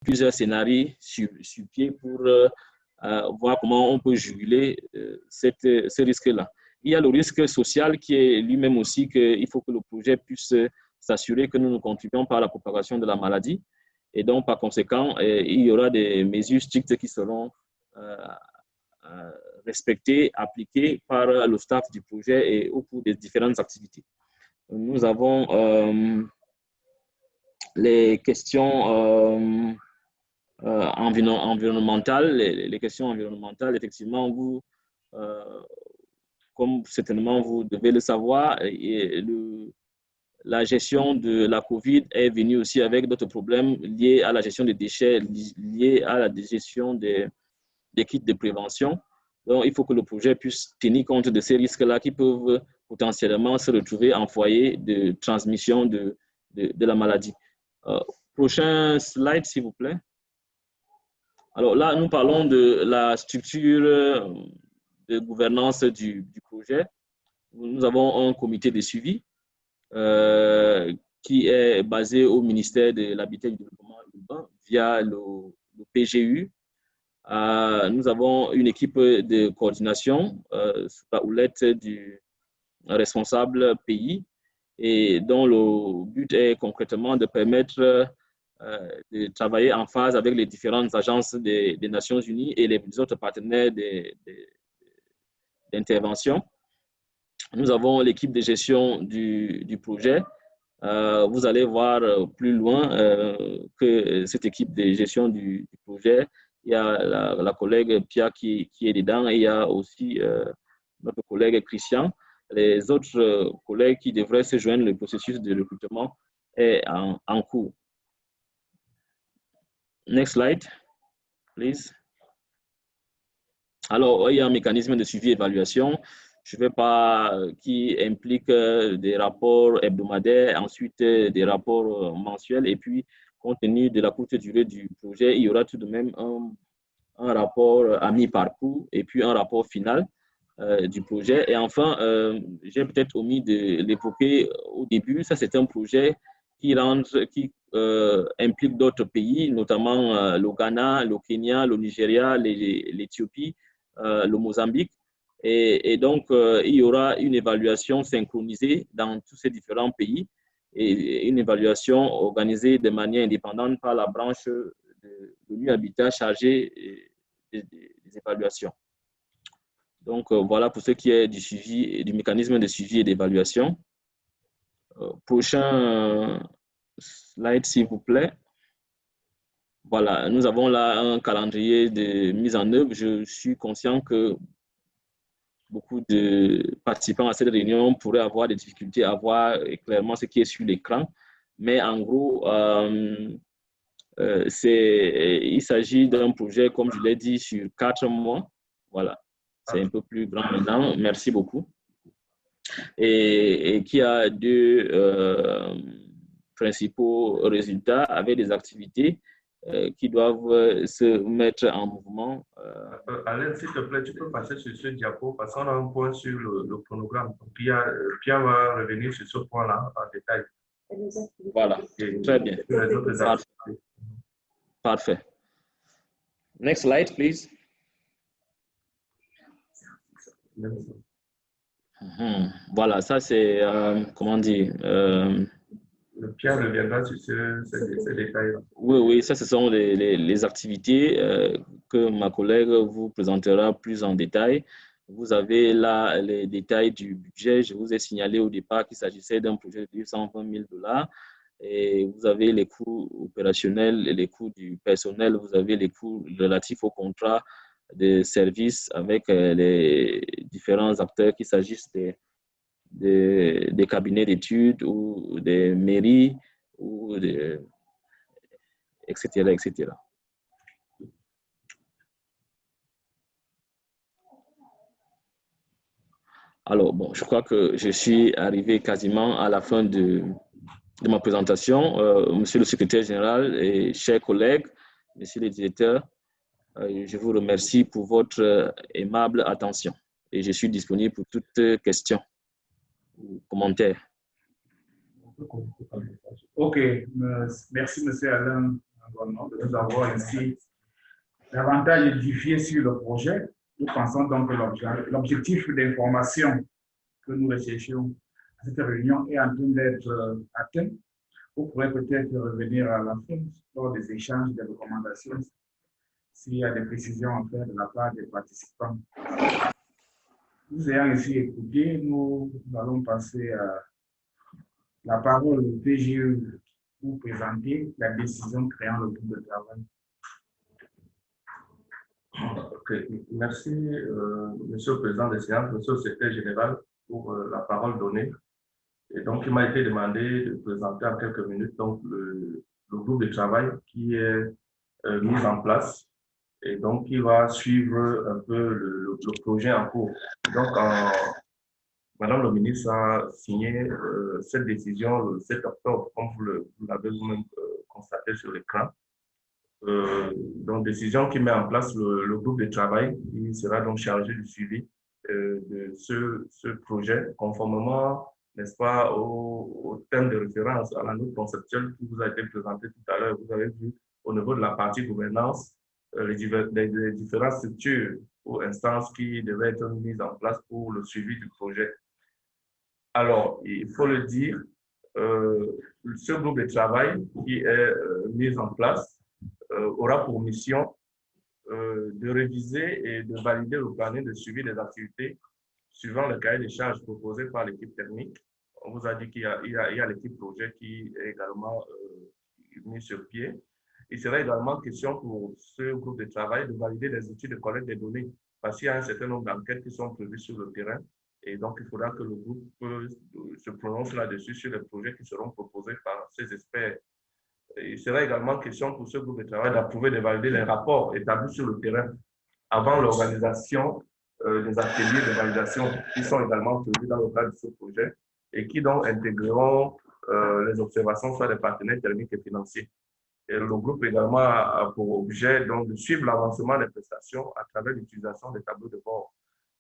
plusieurs scénarios sur pied pour voir comment on peut juguler ce risque-là. Il y a le risque social qui est lui-même aussi qu'il faut que le projet puisse s'assurer que nous ne contribuons pas à la propagation de la maladie. Et donc, par conséquent, il y aura des mesures strictes qui seront respectées, appliquées par le staff du projet et au cours des différentes activités. Nous avons les questions environnementales. Les questions environnementales, effectivement, vous, comme certainement vous devez le savoir, la gestion de la COVID est venue aussi avec d'autres problèmes liés à la gestion des déchets, liés à la gestion des kits de prévention. Donc, il faut que le projet puisse tenir compte de ces risques-là qui peuvent potentiellement se retrouver en foyer de transmission de la maladie. Prochain slide, s'il vous plaît. Alors là, nous parlons de la structure de gouvernance du projet. Nous avons un comité de suivi qui est basé au ministère de l'Habitat et du Développement urbain via le PGU. Nous avons une équipe de coordination sous la houlette du responsable pays et dont le but est concrètement de permettre de travailler en phase avec les différentes agences des Nations Unies et les autres partenaires d'intervention. Nous avons l'équipe de gestion du projet. Vous allez voir plus loin que cette équipe de gestion du projet, il y a la collègue Pia qui est dedans et il y a aussi notre collègue Christian. Les autres collègues qui devraient se joindre, le processus de recrutement est en cours. Next slide, please. Alors, il y a un mécanisme de suivi et évaluation. Je ne vais pas, qui implique des rapports hebdomadaires, ensuite des rapports mensuels, et puis, compte tenu de la courte durée du projet, il y aura tout de même un rapport à mi-parcours et puis un rapport final du projet. Et enfin, j'ai peut-être omis de l'évoquer au début, ça c'est un projet qui implique d'autres pays, notamment le Ghana, le Kenya, le Nigeria, l'Éthiopie, le Mozambique. Et donc, il y aura une évaluation synchronisée dans tous ces différents pays et une évaluation organisée de manière indépendante par la branche de l'ONU Habitat chargée des évaluations. Donc, voilà pour ce qui est du suivi, du mécanisme de suivi et d'évaluation. Prochain slide, s'il vous plaît. Voilà, nous avons là un calendrier de mise en œuvre. Je suis conscient que beaucoup de participants à cette réunion pourraient avoir des difficultés à voir clairement ce qui est sur l'écran. Mais en gros, il s'agit d'un projet, comme je l'ai dit, sur 4 mois. Voilà, c'est un peu plus grand maintenant. Merci beaucoup. Et qui a 2 principaux résultats avec des activités qui doivent se mettre en mouvement. Alain, s'il te plaît, tu peux passer sur ce diapo parce qu'on a un point sur le chronogramme. Donc, Pierre va revenir sur ce point-là en détail. Voilà, très bien. Parfait. Next slide, please. Voilà, ça c'est, comment dire... Pierre reviendra sur ces détails-là. Oui, ça ce sont les activités que ma collègue vous présentera plus en détail. Vous avez là les détails du budget. Je vous ai signalé au départ qu'il s'agissait d'un projet de 120 000 $. Et vous avez les coûts opérationnels et les coûts du personnel. Vous avez les coûts relatifs au contrat de service avec les différents acteurs, qu'il s'agisse des cabinets d'études ou des mairies, ou etc., etc. Alors, bon, je crois que je suis arrivé quasiment à la fin de ma présentation. Monsieur le secrétaire général et chers collègues, monsieur le directeur, je vous remercie pour votre aimable attention et je suis disponible pour toute question ou commentaire. Ok, merci monsieur Alain l'environnement, de nous avoir ainsi davantage édifié sur le projet. Nous pensons donc que l'objectif d'information que nous recherchions à cette réunion est en train d'être atteint. Vous pourrez peut-être revenir à la fin lors des échanges, des recommandations, s'il y a des précisions à faire de la part des participants. Nous ayant ici écouté, nous allons passer à la parole au PGE pour présenter la décision créant le groupe de travail. Okay. Merci, Monsieur le Président des séances, Monsieur le Secrétaire général, pour la parole donnée. Et donc, il m'a été demandé de présenter en quelques minutes donc, le groupe de travail qui est mis en place et donc qui va suivre un peu le projet en cours. Donc, Madame le ministre a signé cette décision le 7 octobre, comme vous l'avez vous-même constaté sur l'écran. Donc, décision qui met en place le groupe de travail qui sera donc chargé du suivi de ce projet, conformément, n'est-ce pas, au thème de référence, à la note conceptuelle qui vous a été présentée tout à l'heure. Vous avez vu au niveau de la partie gouvernance les différentes structures ou instances qui devaient être mises en place pour le suivi du projet. Alors, il faut le dire, ce groupe de travail qui est mis en place aura pour mission de réviser et de valider le planning de suivi des activités suivant le cahier des charges proposé par l'équipe technique. On vous a dit qu'il y a l'équipe projet qui est également mise sur pied. Il sera également question pour ce groupe de travail de valider les outils de collecte des données parce qu'il y a un certain nombre d'enquêtes qui sont prévues sur le terrain et donc il faudra que le groupe se prononce là-dessus sur les projets qui seront proposés par ces experts. Il sera également question pour ce groupe de travail d'approuver et de valider les rapports établis sur le terrain avant l'organisation des ateliers de validation qui sont également prévus dans le cadre de ce projet et qui donc intégreront les observations soit des partenaires techniques et financiers. Et le groupe également a pour objet donc, de suivre l'avancement des prestations à travers l'utilisation des tableaux de bord,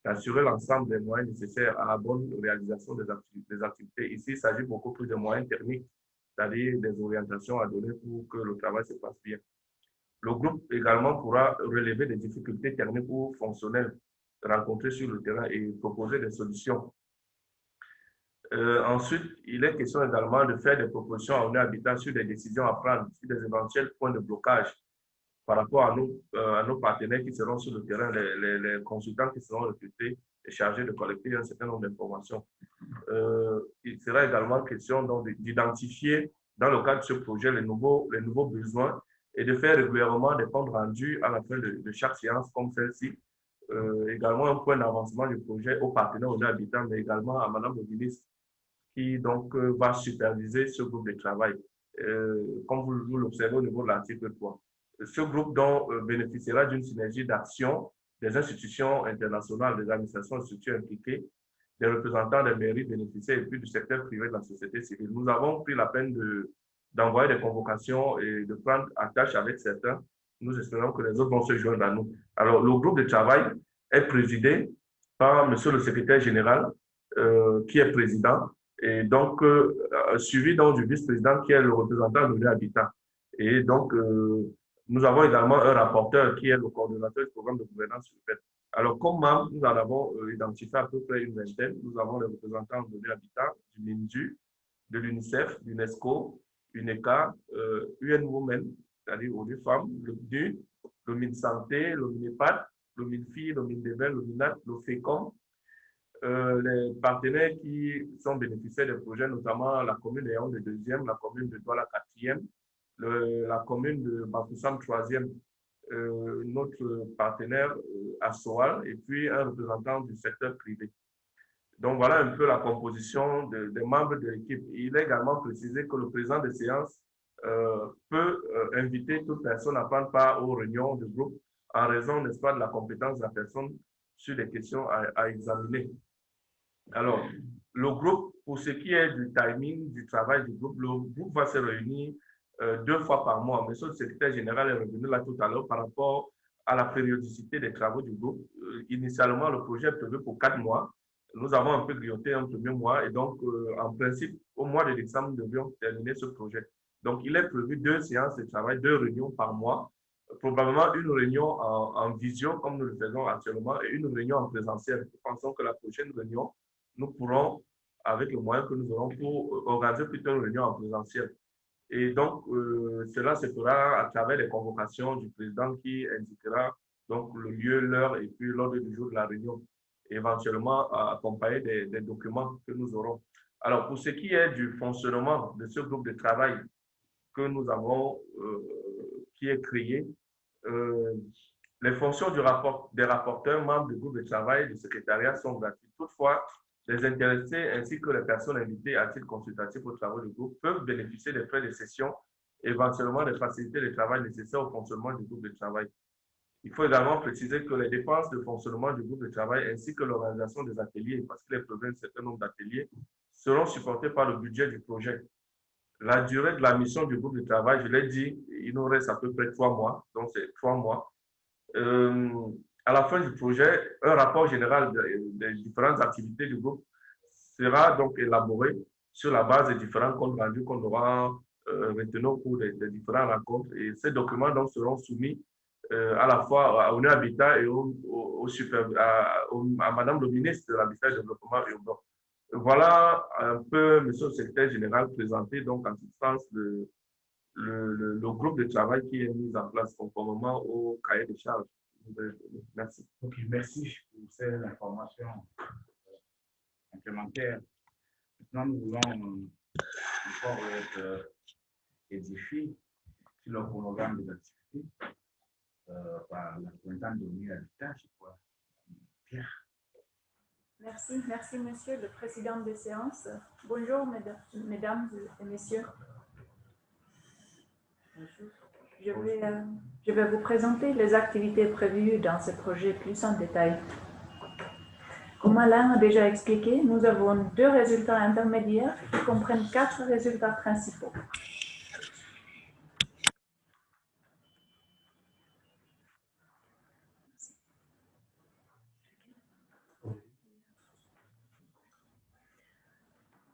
d'assurer l'ensemble des moyens nécessaires à la bonne réalisation des activités. Ici, il s'agit beaucoup plus de moyens techniques, c'est-à-dire des orientations à donner pour que le travail se passe bien. Le groupe également pourra relever des difficultés techniques ou fonctionnelles rencontrées sur le terrain et proposer des solutions. Ensuite, il est question également de faire des propositions à ONU Habitat sur des décisions à prendre, sur des éventuels points de blocage par rapport à nos partenaires qui seront sur le terrain, les consultants qui seront recrutés et chargés de collecter un certain nombre d'informations. Il sera également question d'identifier dans le cadre de ce projet les nouveaux besoins et de faire régulièrement des comptes rendus à la fin de chaque séance comme celle-ci. Également un point d'avancement du projet aux partenaires ONU Habitat, mais également à Madame le ministre qui donc va superviser ce groupe de travail, comme vous l'observez au niveau de l'article 3. Ce groupe bénéficiera d'une synergie d'action des institutions internationales, des administrations et structures impliquées, des représentants des mairies bénéficiaires et puis du secteur privé de la société civile. Nous avons pris la peine d'envoyer des convocations et de prendre attache avec certains. Nous espérons que les autres vont se joindre à nous. Alors, le groupe de travail est présidé par Monsieur le Secrétaire général, qui est président, et donc suivi donc, du vice-président qui est le représentant de l'Habitat. Et donc, nous avons également un rapporteur qui est le coordonnateur du programme de gouvernance urbaine. Alors, comme membres, nous en avons identifié à peu près une vingtaine. Nous avons les représentants de l'Habitat, du MINDU, de l'UNICEF, l'UNESCO, UNECA, UN Women, c'est-à-dire ONU Femmes, le PNU, le MINSanté, le MINEPAD, le MINFI, le MINDEVEL, le MINAT, le FECOM, les partenaires qui sont bénéficiaires des projets, notamment la commune de Yaoundé 2e, la commune de Douala 4e, la commune de Bafoussam 3e, notre partenaire Assoal et puis un représentant du secteur privé. Donc voilà un peu la composition des membres de l'équipe. Il est également précisé que le président de séance peut inviter toute personne à prendre part aux réunions de groupe en raison, n'est-ce pas, de la compétence de la personne sur les questions à examiner. Alors, le groupe, pour ce qui est du timing du travail du groupe, le groupe va se réunir 2 fois par mois. Monsieur le secrétaire général est revenu là tout à l'heure par rapport à la périodicité des travaux du groupe. Initialement, le projet est prévu pour 4 mois. Nous avons un peu grignoté un premier mois et donc, en principe, au mois de décembre, nous devions terminer ce projet. Donc, il est prévu 2 séances de travail, 2 réunions par mois, probablement une réunion en visio, comme nous le faisons actuellement, et une réunion en présentiel. Nous pensons que la prochaine réunion, nous pourrons, avec le moyen que nous aurons, pour organiser plutôt une réunion en présentiel. Et donc, cela se fera à travers les convocations du président qui indiquera donc le lieu, l'heure et puis l'ordre du jour de la réunion, éventuellement accompagné des documents que nous aurons. Alors, pour ce qui est du fonctionnement de ce groupe de travail que nous avons, qui est créé, les fonctions des rapporteurs, membres du groupe de travail, du secrétariat sont gratuites. Toutefois, les intéressés ainsi que les personnes invitées à titre consultatif aux travaux du groupe peuvent bénéficier des frais de session, éventuellement des facilités de travail nécessaires au fonctionnement du groupe de travail. Il faut également préciser que les dépenses de fonctionnement du groupe de travail ainsi que l'organisation des ateliers, parce qu'il est prévu un certain nombre d'ateliers, seront supportés par le budget du projet. La durée de la mission du groupe de travail, je l'ai dit, il nous reste à peu près 3 mois, donc c'est 3 mois. À la fin du projet, un rapport général des différentes activités du groupe sera donc élaboré sur la base des différents comptes rendus qu'on aura retenus au cours des différentes rencontres. Et ces documents donc seront soumis à la fois au Habitat et à Madame le ministre de l'Habitat et du Développement urbain. Voilà un peu, monsieur le secrétaire général, présenté donc en substance le groupe de travail qui est mis en place conformément au cahier de charges. Merci. Ok, merci pour ces informations complémentaires. Maintenant, nous voulons encore être édifiés sur le programme des activités par la représentante de l'Habitat, je crois. Pierre. Merci, monsieur le président des séances. Bonjour, mesdames et messieurs. Je vais vous présenter les activités prévues dans ce projet plus en détail. Comme Alain a déjà expliqué, nous avons 2 résultats intermédiaires qui comprennent 4 résultats principaux.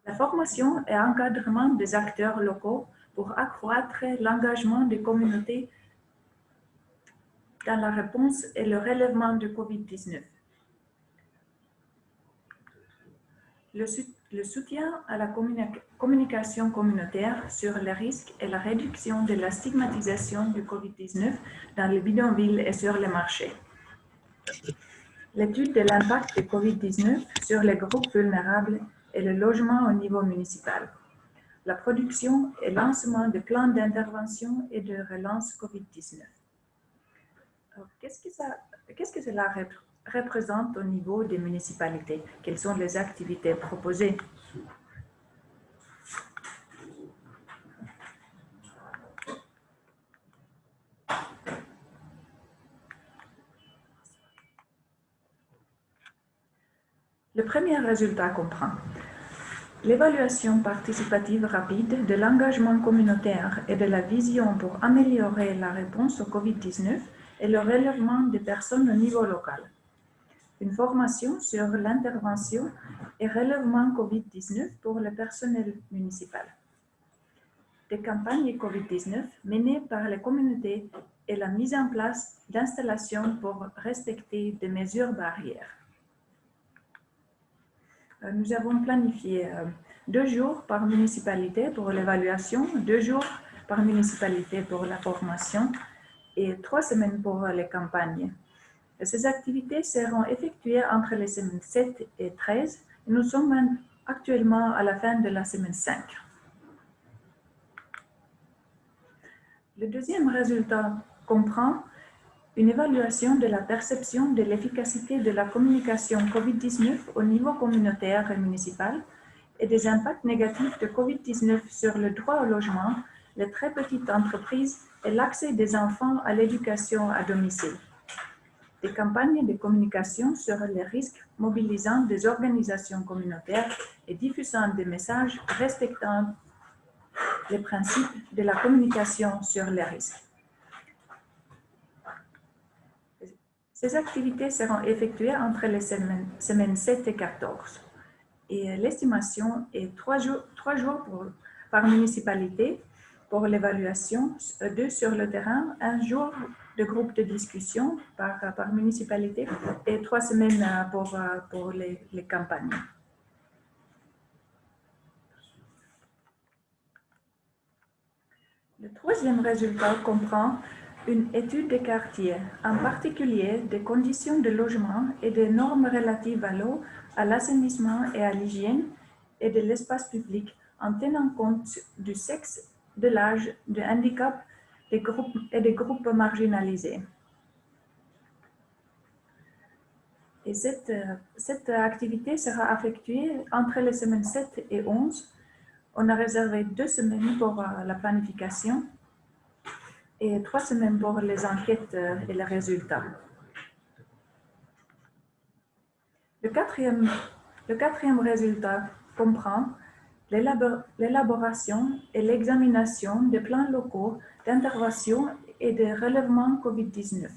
La formation et encadrement des acteurs locaux pour accroître l'engagement des communautés dans la réponse et le relèvement du COVID-19. Le soutien à la communication communautaire sur les risques et la réduction de la stigmatisation du COVID-19 dans les bidonvilles et sur les marchés. L'étude de l'impact du COVID-19 sur les groupes vulnérables et le logement au niveau municipal. La production et lancement de plans d'intervention et de relance COVID-19. Qu'est-ce que cela représente au niveau des municipalités? Quelles sont les activités proposées? Le premier résultat comprend l'évaluation participative rapide de l'engagement communautaire et de la vision pour améliorer la réponse au COVID-19 et le relèvement des personnes au niveau local. Une formation sur l'intervention et relèvement COVID-19 pour le personnel municipal. Des campagnes COVID-19 menées par les communautés et la mise en place d'installations pour respecter des mesures barrières. Nous avons planifié 2 jours par municipalité pour l'évaluation, 2 jours par municipalité pour la formation et 3 semaines pour les campagnes. Ces activités seront effectuées entre les semaines 7 et 13. Et nous sommes actuellement à la fin de la semaine 5. Le deuxième résultat comprend une évaluation de la perception de l'efficacité de la communication COVID-19 au niveau communautaire et municipal et des impacts négatifs de COVID-19 sur le droit au logement, les très petites entreprises et l'accès des enfants à l'éducation à domicile. Des campagnes de communication sur les risques mobilisant des organisations communautaires et diffusant des messages respectant les principes de la communication sur les risques. Ces activités seront effectuées entre les semaines 7 et 14. Et l'estimation est 3 jours par municipalité Pour l'évaluation, 2 sur le terrain, 1 jour de groupe de discussion par municipalité et 3 semaines pour les campagnes. Le troisième résultat comprend une étude des quartiers, en particulier des conditions de logement et des normes relatives à l'eau, à l'assainissement et à l'hygiène et de l'espace public, en tenant compte du sexe, de l'âge, du handicap des groupes marginalisés. Et cette activité sera effectuée entre les semaines 7 et 11. On a réservé 2 semaines pour la planification et 3 semaines pour les enquêtes et les résultats. Le quatrième résultat comprend l'élaboration et l'examination des plans locaux d'intervention et de relèvement COVID-19,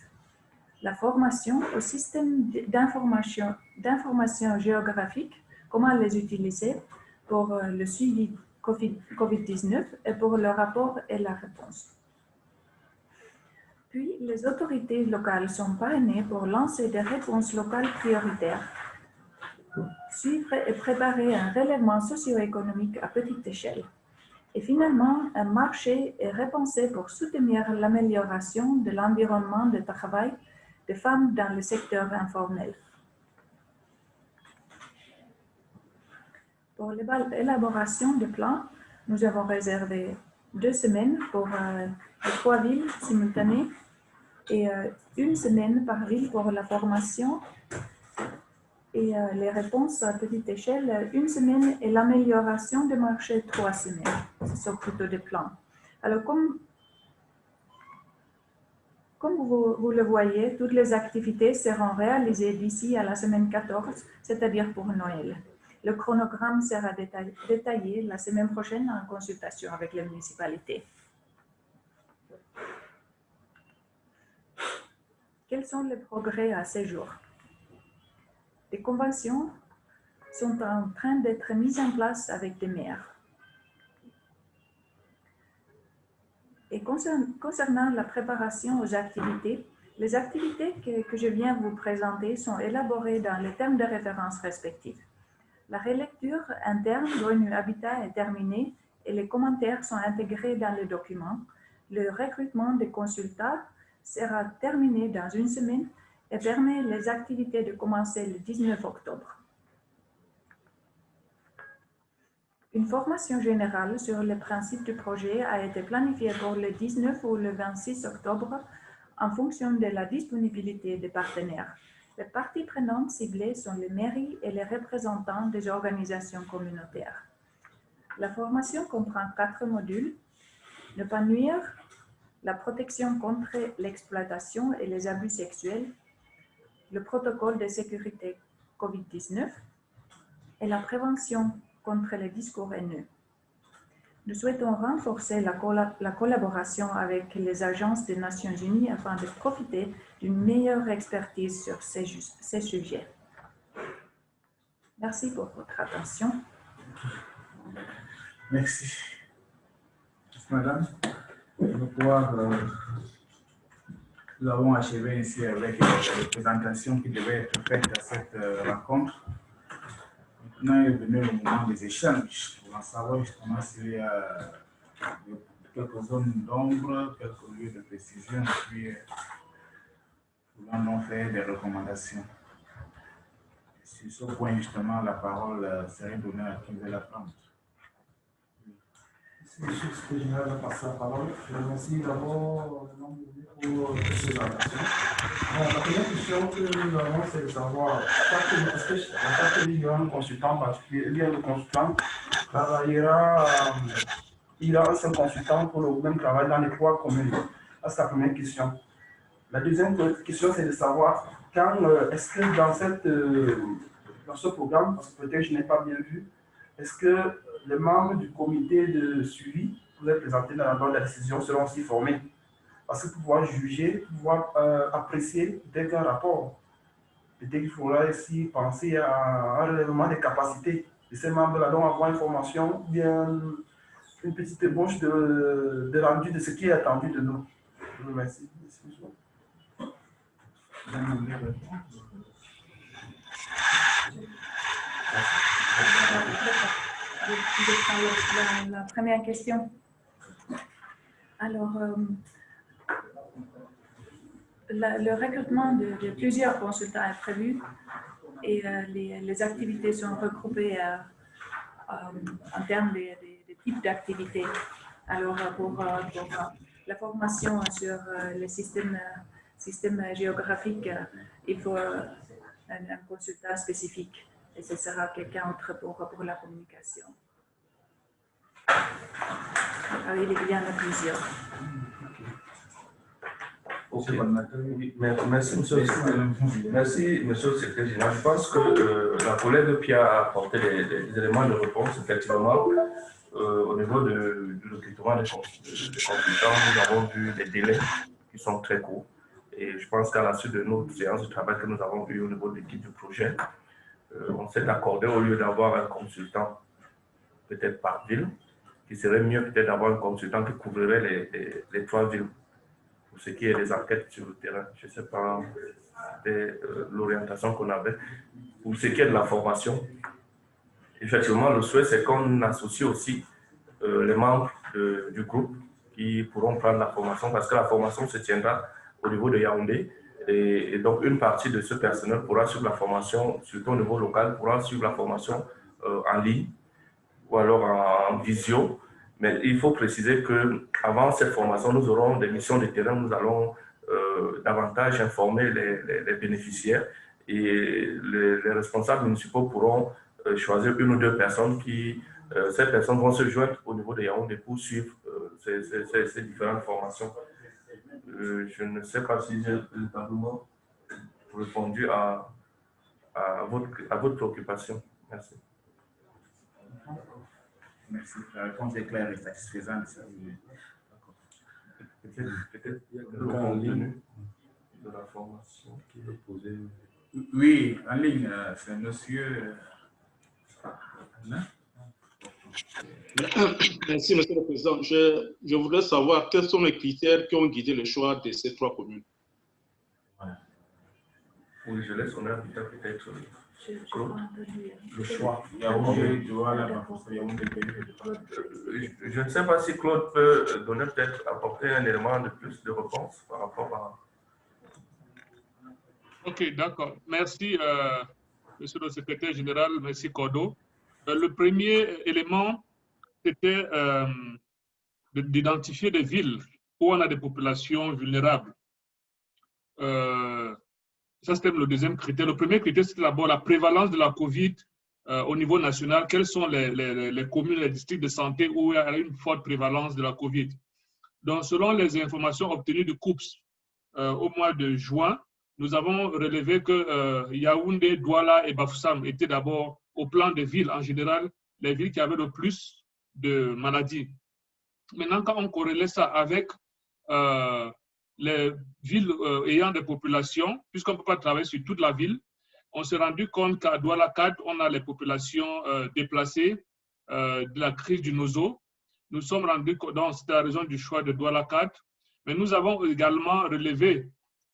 la formation au système d'information géographique, comment les utiliser pour le suivi COVID-19 et pour le rapport et la réponse. Puis, les autorités locales sont parrainées pour lancer des réponses locales prioritaires, suivre et préparer un relèvement socio-économique à petite échelle. Et finalement, un marché est repensé pour soutenir l'amélioration de l'environnement de travail des femmes dans le secteur informel. Pour l'élaboration des plans, nous avons réservé 2 semaines pour les 3 villes simultanées et 1 semaine par ville pour la formation et les réponses à petite échelle, 1 semaine et l'amélioration des marchés 3 semaines. Ce sont plutôt des plans. Alors, comme vous le voyez, toutes les activités seront réalisées d'ici à la semaine 14, c'est-à-dire pour Noël. Le chronogramme sera détaillé la semaine prochaine en consultation avec les municipalités. Quels sont les progrès à ce jour? Des conventions sont en train d'être mises en place avec des maires. Et concernant la préparation aux activités, les activités que je viens vous présenter sont élaborées dans les termes de référence respectifs. La relecture interne d'ONU Habitat est terminée et les commentaires sont intégrés dans le document. Le recrutement des consultants sera terminé dans 1 semaine et permet les activités de commencer le 19 octobre. Une formation générale sur les principes du projet a été planifiée pour le 19 ou le 26 octobre en fonction de la disponibilité des partenaires. Les parties prenantes ciblées sont les mairies et les représentants des organisations communautaires. La formation comprend 4 modules. Ne pas nuire, la protection contre l'exploitation et les abus sexuels, le protocole de sécurité COVID-19 et la prévention contre les discours haineux. Nous souhaitons renforcer la collaboration avec les agences des Nations Unies afin de profiter d'une meilleure expertise sur ces sujets. Merci pour votre attention. Merci. Madame, nous avons achevé ici avec les présentations qui devaient être faites à cette rencontre. Maintenant est venu le moment des échanges pour en savoir justement s'il y a quelques zones d'ombre, quelques lieux de précision, puis nous allons faire des recommandations. Sur ce point, justement, la parole serait donnée à qui veut la prendre. C'est le secrétaire général de passer la parole. Je remercie d'abord le nombre pour ces présentations. La première question que nous avons, c'est de savoir, est-ce que en tant qu'il y a un consultant particulier, il y a le consultant travaillera, il a un seul consultant pour le même travail dans les 3 communes. C'est la première question. La deuxième question, c'est de savoir quand est-ce que dans ce programme, parce que peut-être je n'ai pas bien vu, est-ce que les membres du comité de suivi pour être présentés dans la décision seront aussi formés? Parce que pour pouvoir juger, pour pouvoir apprécier dès qu'un rapport, dès qu'il faudra aussi penser à un relèvement des capacités de ces membres-là, donc avoir une formation bien une petite ébauche de rendu de ce qui est attendu de nous. Je vous remercie. La première question. Alors, le recrutement de plusieurs consultants est prévu et les activités sont regroupées en termes de types d'activités. Alors, pour la formation sur le système géographique, il faut un consultant spécifique et ce sera quelqu'un autre pour la communication. Alors, il y en a plusieurs. Ok. Merci, monsieur le secrétaire général. Je pense que la collègue Pia a apporté des éléments de réponse, effectivement. Au niveau du recrutement des consultants, nous avons vu des délais qui sont très courts. Et je pense qu'à la suite de nos séances de travail que nous avons eues au niveau de l'équipe du projet, on s'est accordé, au lieu d'avoir un consultant peut-être par ville, il serait mieux peut-être d'avoir un consultant qui couvrirait les 3 villes. Pour ce qui est des enquêtes sur le terrain, je ne sais pas l'orientation qu'on avait. Pour ce qui est de la formation, effectivement, le souhait, c'est qu'on associe aussi les membres du groupe qui pourront prendre la formation, parce que la formation se tiendra au niveau de Yaoundé. Et donc, une partie de ce personnel pourra suivre la formation, surtout au niveau local, pourra suivre la formation en ligne ou alors en visio. Mais il faut préciser qu'avant cette formation, nous aurons des missions de terrain, nous allons davantage informer les bénéficiaires et les responsables municipaux pourront choisir 1 ou 2 personnes qui, ces personnes vont se joindre au niveau de Yaoundé pour suivre ces différentes formations. Je ne sais pas si j'ai véritablement répondu à votre préoccupation. Merci. Merci. La réponse est claire et satisfaisante. Peut-être il y a le contenu de la formation qui est posé. Oui, en ligne, c'est monsieur. Merci, Monsieur le Président. Je voudrais savoir quels sont les critères qui ont guidé le choix de ces 3 communes. Oui, je laisse son invitant peut-être. Le choix. Je ne sais pas si Claude peut donner peut-être apporter un élément de plus de réponse par rapport à. Ok, d'accord. Merci, Monsieur le Secrétaire général. Merci, Kodo. Le premier élément, c'était d'identifier des villes où on a des populations vulnérables. Ça, c'était le deuxième critère. Le premier critère, c'est d'abord la prévalence de la COVID au niveau national. Quelles sont les communes, les districts de santé où il y a une forte prévalence de la COVID? Donc, selon les informations obtenues du COUPS au mois de juin, nous avons relevé que Yaoundé, Douala et Bafoussam étaient d'abord, au plan des villes en général, les villes qui avaient le plus de maladies. Maintenant, quand on corrélait ça avec les villes ayant des populations, puisqu'on ne peut pas travailler sur toute la ville, on s'est rendu compte qu'à Douala-Kad, on a les populations déplacées de la crise du Nozo. Nous sommes rendus compte, donc c'était la raison du choix de Douala-Kad, mais nous avons également relevé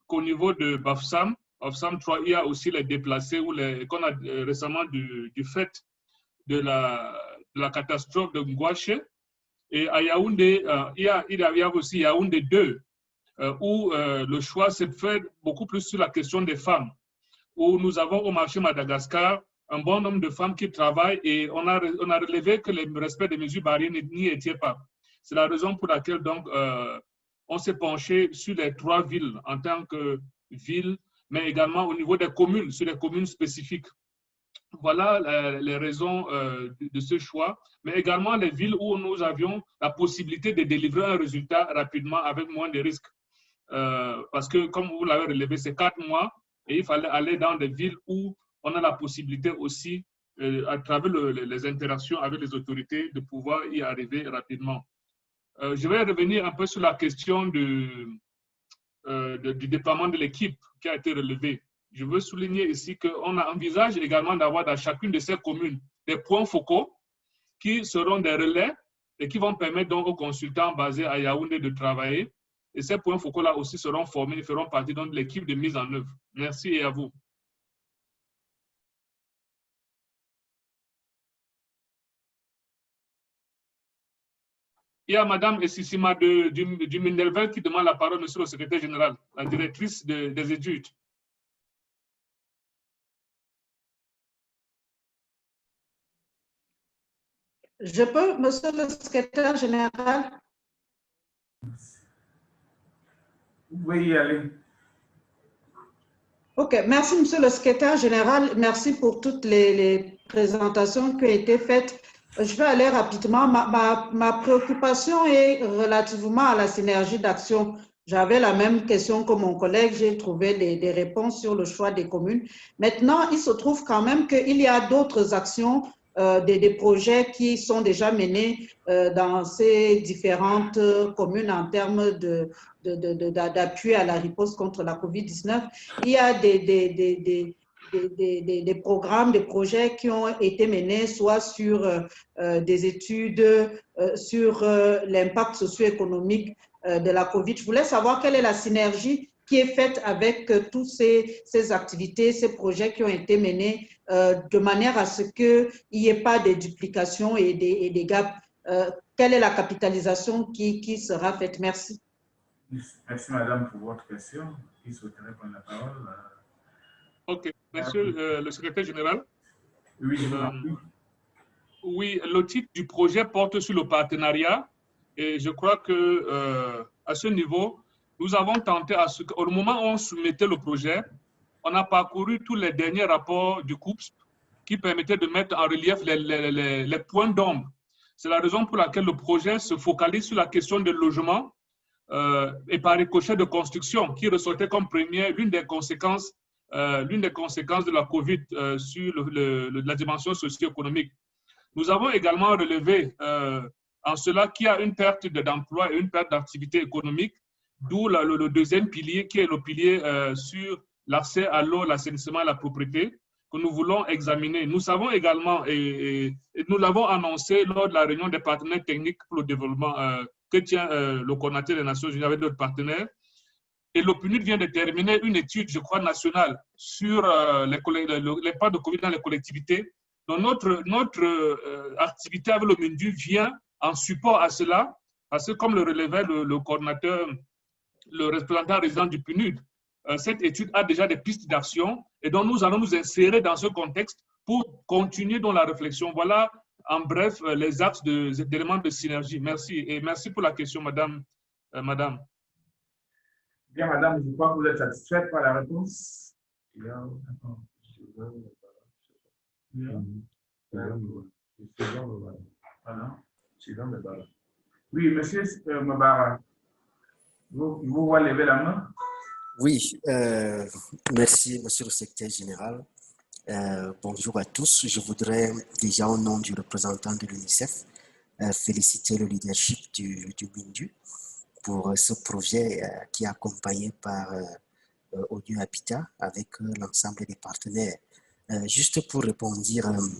qu'au niveau de Bafoussam 3, il y a aussi les déplacés qu'on a récemment du fait de la catastrophe de Ngouache. Et à Yaoundé, il y a aussi Yaoundé 2, où le choix s'est fait beaucoup plus sur la question des femmes, où nous avons au marché Madagascar un bon nombre de femmes qui travaillent et on a relevé que le respect des mesures barrières n'y était pas. C'est la raison pour laquelle donc, on s'est penché sur les 3 villes en tant que villes, mais également au niveau des communes, sur les communes spécifiques. Voilà les raisons de ce choix, mais également les villes où nous avions la possibilité de délivrer un résultat rapidement avec moins de risques. Parce que, comme vous l'avez relevé, c'est 4 mois et il fallait aller dans des villes où on a la possibilité aussi, à travers les interactions avec les autorités, de pouvoir y arriver rapidement. Je vais revenir un peu sur la question du déploiement de l'équipe qui a été relevée. Je veux souligner ici qu'on envisage également d'avoir dans chacune de ces communes des points focaux qui seront des relais et qui vont permettre donc aux consultants basés à Yaoundé de travailler. Et ces points focaux-là aussi seront formés et feront partie donc de l'équipe de mise en œuvre. Merci et à vous. Il y a Mme Essissima du Mindelvel qui demande la parole, monsieur le secrétaire général, la directrice des études. Je peux, monsieur le secrétaire général? Vous pouvez y aller. OK, merci monsieur le secrétaire général. Merci pour toutes les présentations qui ont été faites. Je vais aller rapidement. Ma préoccupation est relativement à la synergie d'action. J'avais la même question que mon collègue. J'ai trouvé des réponses sur le choix des communes. Maintenant, il se trouve quand même qu'il y a d'autres actions, des projets qui sont déjà menés dans ces différentes communes en termes d'appui à la riposte contre la COVID-19. Il y a des programmes, des projets qui ont été menés soit sur des études sur l'impact socio-économique de la COVID. Je voulais savoir quelle est la synergie qui est faite avec toutes ces activités, ces projets qui ont été menés de manière à ce qu'il n'y ait pas de duplication et des gaps. Quelle est la capitalisation qui sera faite? Merci. Merci, madame, pour votre question. Qui souhaiterait prendre la parole? OK. Monsieur le secrétaire général. Oui, je vous en prie. Oui, le titre du projet porte sur le partenariat et je crois que à ce niveau, nous avons tenté, au moment où on soumettait le projet, on a parcouru tous les derniers rapports du COUPS qui permettaient de mettre en relief les points d'ombre. C'est la raison pour laquelle le projet se focalise sur la question du logement et par ricochet de construction qui ressortait comme première l'une des conséquences de la COVID sur la dimension socio-économique. Nous avons également relevé en cela qu'il y a une perte d'emploi et une perte d'activité économique, d'où le deuxième pilier qui est le pilier sur l'accès à l'eau, l'assainissement et la propriété que nous voulons examiner. Nous savons également, et nous l'avons annoncé lors de la réunion des partenaires techniques pour le développement que tient le coordinateur des Nations Unies avec d'autres partenaires. Et l'OPNUD vient de terminer une étude, je crois, nationale sur l'impact de COVID dans les collectivités. Donc, notre activité avec le MINDU vient en support à cela, parce que comme le relevait le coordinateur, le représentant résident du PNUD, cette étude a déjà des pistes d'action et donc nous allons nous insérer dans ce contexte pour continuer dans la réflexion. Voilà, en bref, les axes d'éléments de synergie. Merci. Et merci pour la question, madame. Bien, madame, je crois que vous êtes satisfaite par la réponse. Oui, monsieur Mabara, vous voulez lever la main? Oui, merci, monsieur le secrétaire général. Bonjour à tous. Je voudrais déjà, au nom du représentant de l'UNICEF, féliciter le leadership du MINDU pour ce projet qui est accompagné par ONU Habitat avec l'ensemble des partenaires. Juste pour répondre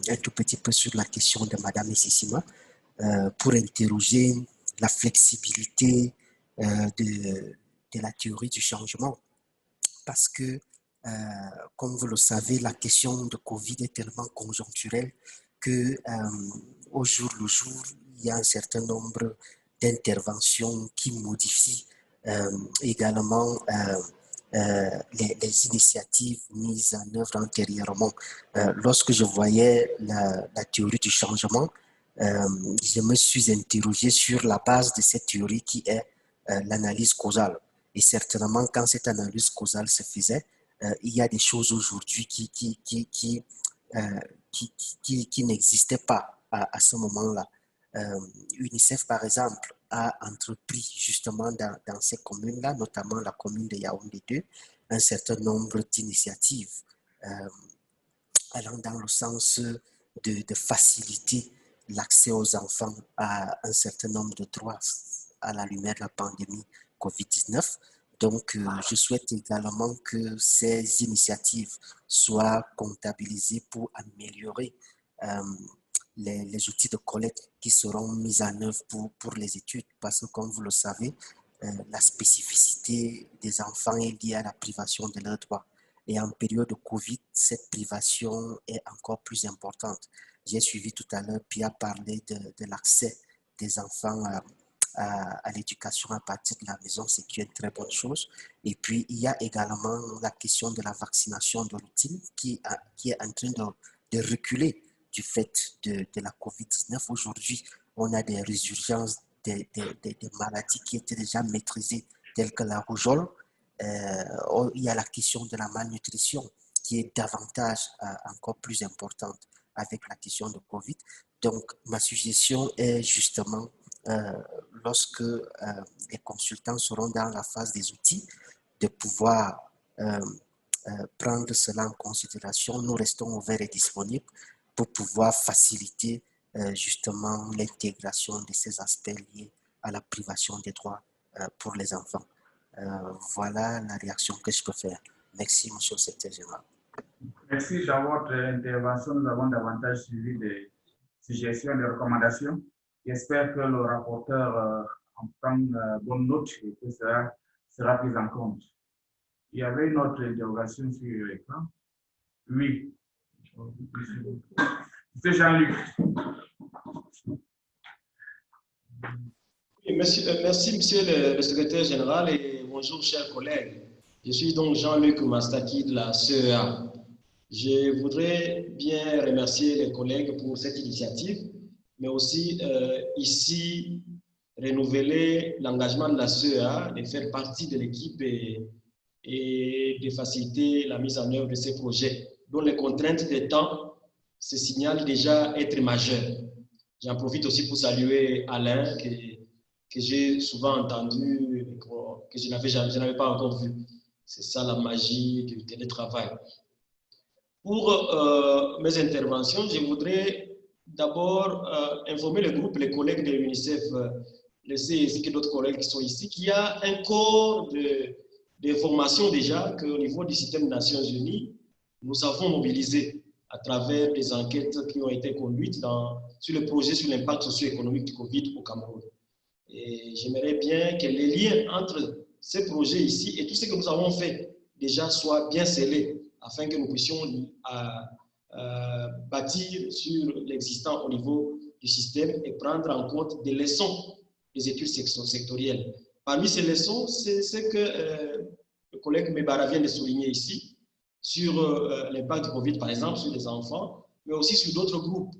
un tout petit peu sur la question de Madame Essissima, pour interroger la flexibilité de la théorie du changement. Parce que, comme vous le savez, la question de Covid est tellement conjoncturelle que au jour le jour, il y a un certain nombre d'interventions qui modifient également les initiatives mises en œuvre antérieurement. Lorsque je voyais la théorie du changement, je me suis interrogé sur la base de cette théorie qui est l'analyse causale. Et certainement, quand cette analyse causale se faisait, il y a des choses aujourd'hui qui n'existaient pas à ce moment-là. UNICEF, par exemple, a entrepris justement dans ces communes-là, notamment la commune de Yaoundé 2, un certain nombre d'initiatives allant dans le sens de faciliter l'accès aux enfants à un certain nombre de droits à la lumière de la pandémie COVID-19. Donc, je souhaite également que ces initiatives soient comptabilisées pour améliorer les outils de collecte qui seront mis en œuvre pour les études, parce que comme vous le savez, la spécificité des enfants est liée à la privation de leurs droits. Et en période de Covid, cette privation est encore plus importante. J'ai suivi tout à l'heure, Pia parlait de l'accès des enfants à l'éducation à partir de la maison, ce qui est une très bonne chose. Et puis, il y a également la question de la vaccination de routine qui est en train de reculer du fait de la COVID-19. Aujourd'hui, on a des résurgences des maladies qui étaient déjà maîtrisées, telles que la rougeole. Il y a la question de la malnutrition qui est davantage encore plus importante avec la question de Covid. Donc, ma suggestion est justement, lorsque les consultants seront dans la phase des outils, de pouvoir prendre cela en considération. Nous restons ouverts et disponibles pour pouvoir faciliter justement l'intégration de ces aspects liés à la privation des droits pour les enfants. Voilà la réaction que je peux faire. Merci, monsieur le secrétaire général. Merci. Dans votre intervention, nous avons davantage suivi des suggestions, des recommandations. J'espère que le rapporteur en prend bonne note et que ça sera pris en compte. Il y avait une autre interrogation sur l'écran. Oui. C'est Jean-Luc. Merci, monsieur le secrétaire général, et bonjour, chers collègues. Je suis donc Jean-Luc Mastaki de la CEA. Je voudrais bien remercier les collègues pour cette initiative, mais aussi ici renouveler l'engagement de la CEA de faire partie de l'équipe et de faciliter la mise en œuvre de ces projets, dont les contraintes de temps se signalent déjà être majeures. J'en profite aussi pour saluer Alain, que j'ai souvent entendu, que je n'avais pas encore vu. C'est ça la magie du télétravail. Pour mes interventions, je voudrais d'abord informer le groupe, les collègues de l'UNICEF, les CSI et d'autres collègues qui sont ici, qu'il y a un corps de formation déjà qu'au niveau du système des Nations Unies, nous avons mobilisé à travers des enquêtes qui ont été conduites sur le projet sur l'impact socio-économique du Covid au Cameroun. Et j'aimerais bien que les liens entre ces projets ici et tout ce que nous avons fait déjà soient bien scellés afin que nous puissions bâtir sur l'existant au niveau du système et prendre en compte des leçons des études sectorielles. Parmi ces leçons, c'est ce que le collègue Mebara vient de souligner ici, sur l'impact du Covid, par exemple, sur les enfants, mais aussi sur d'autres groupes.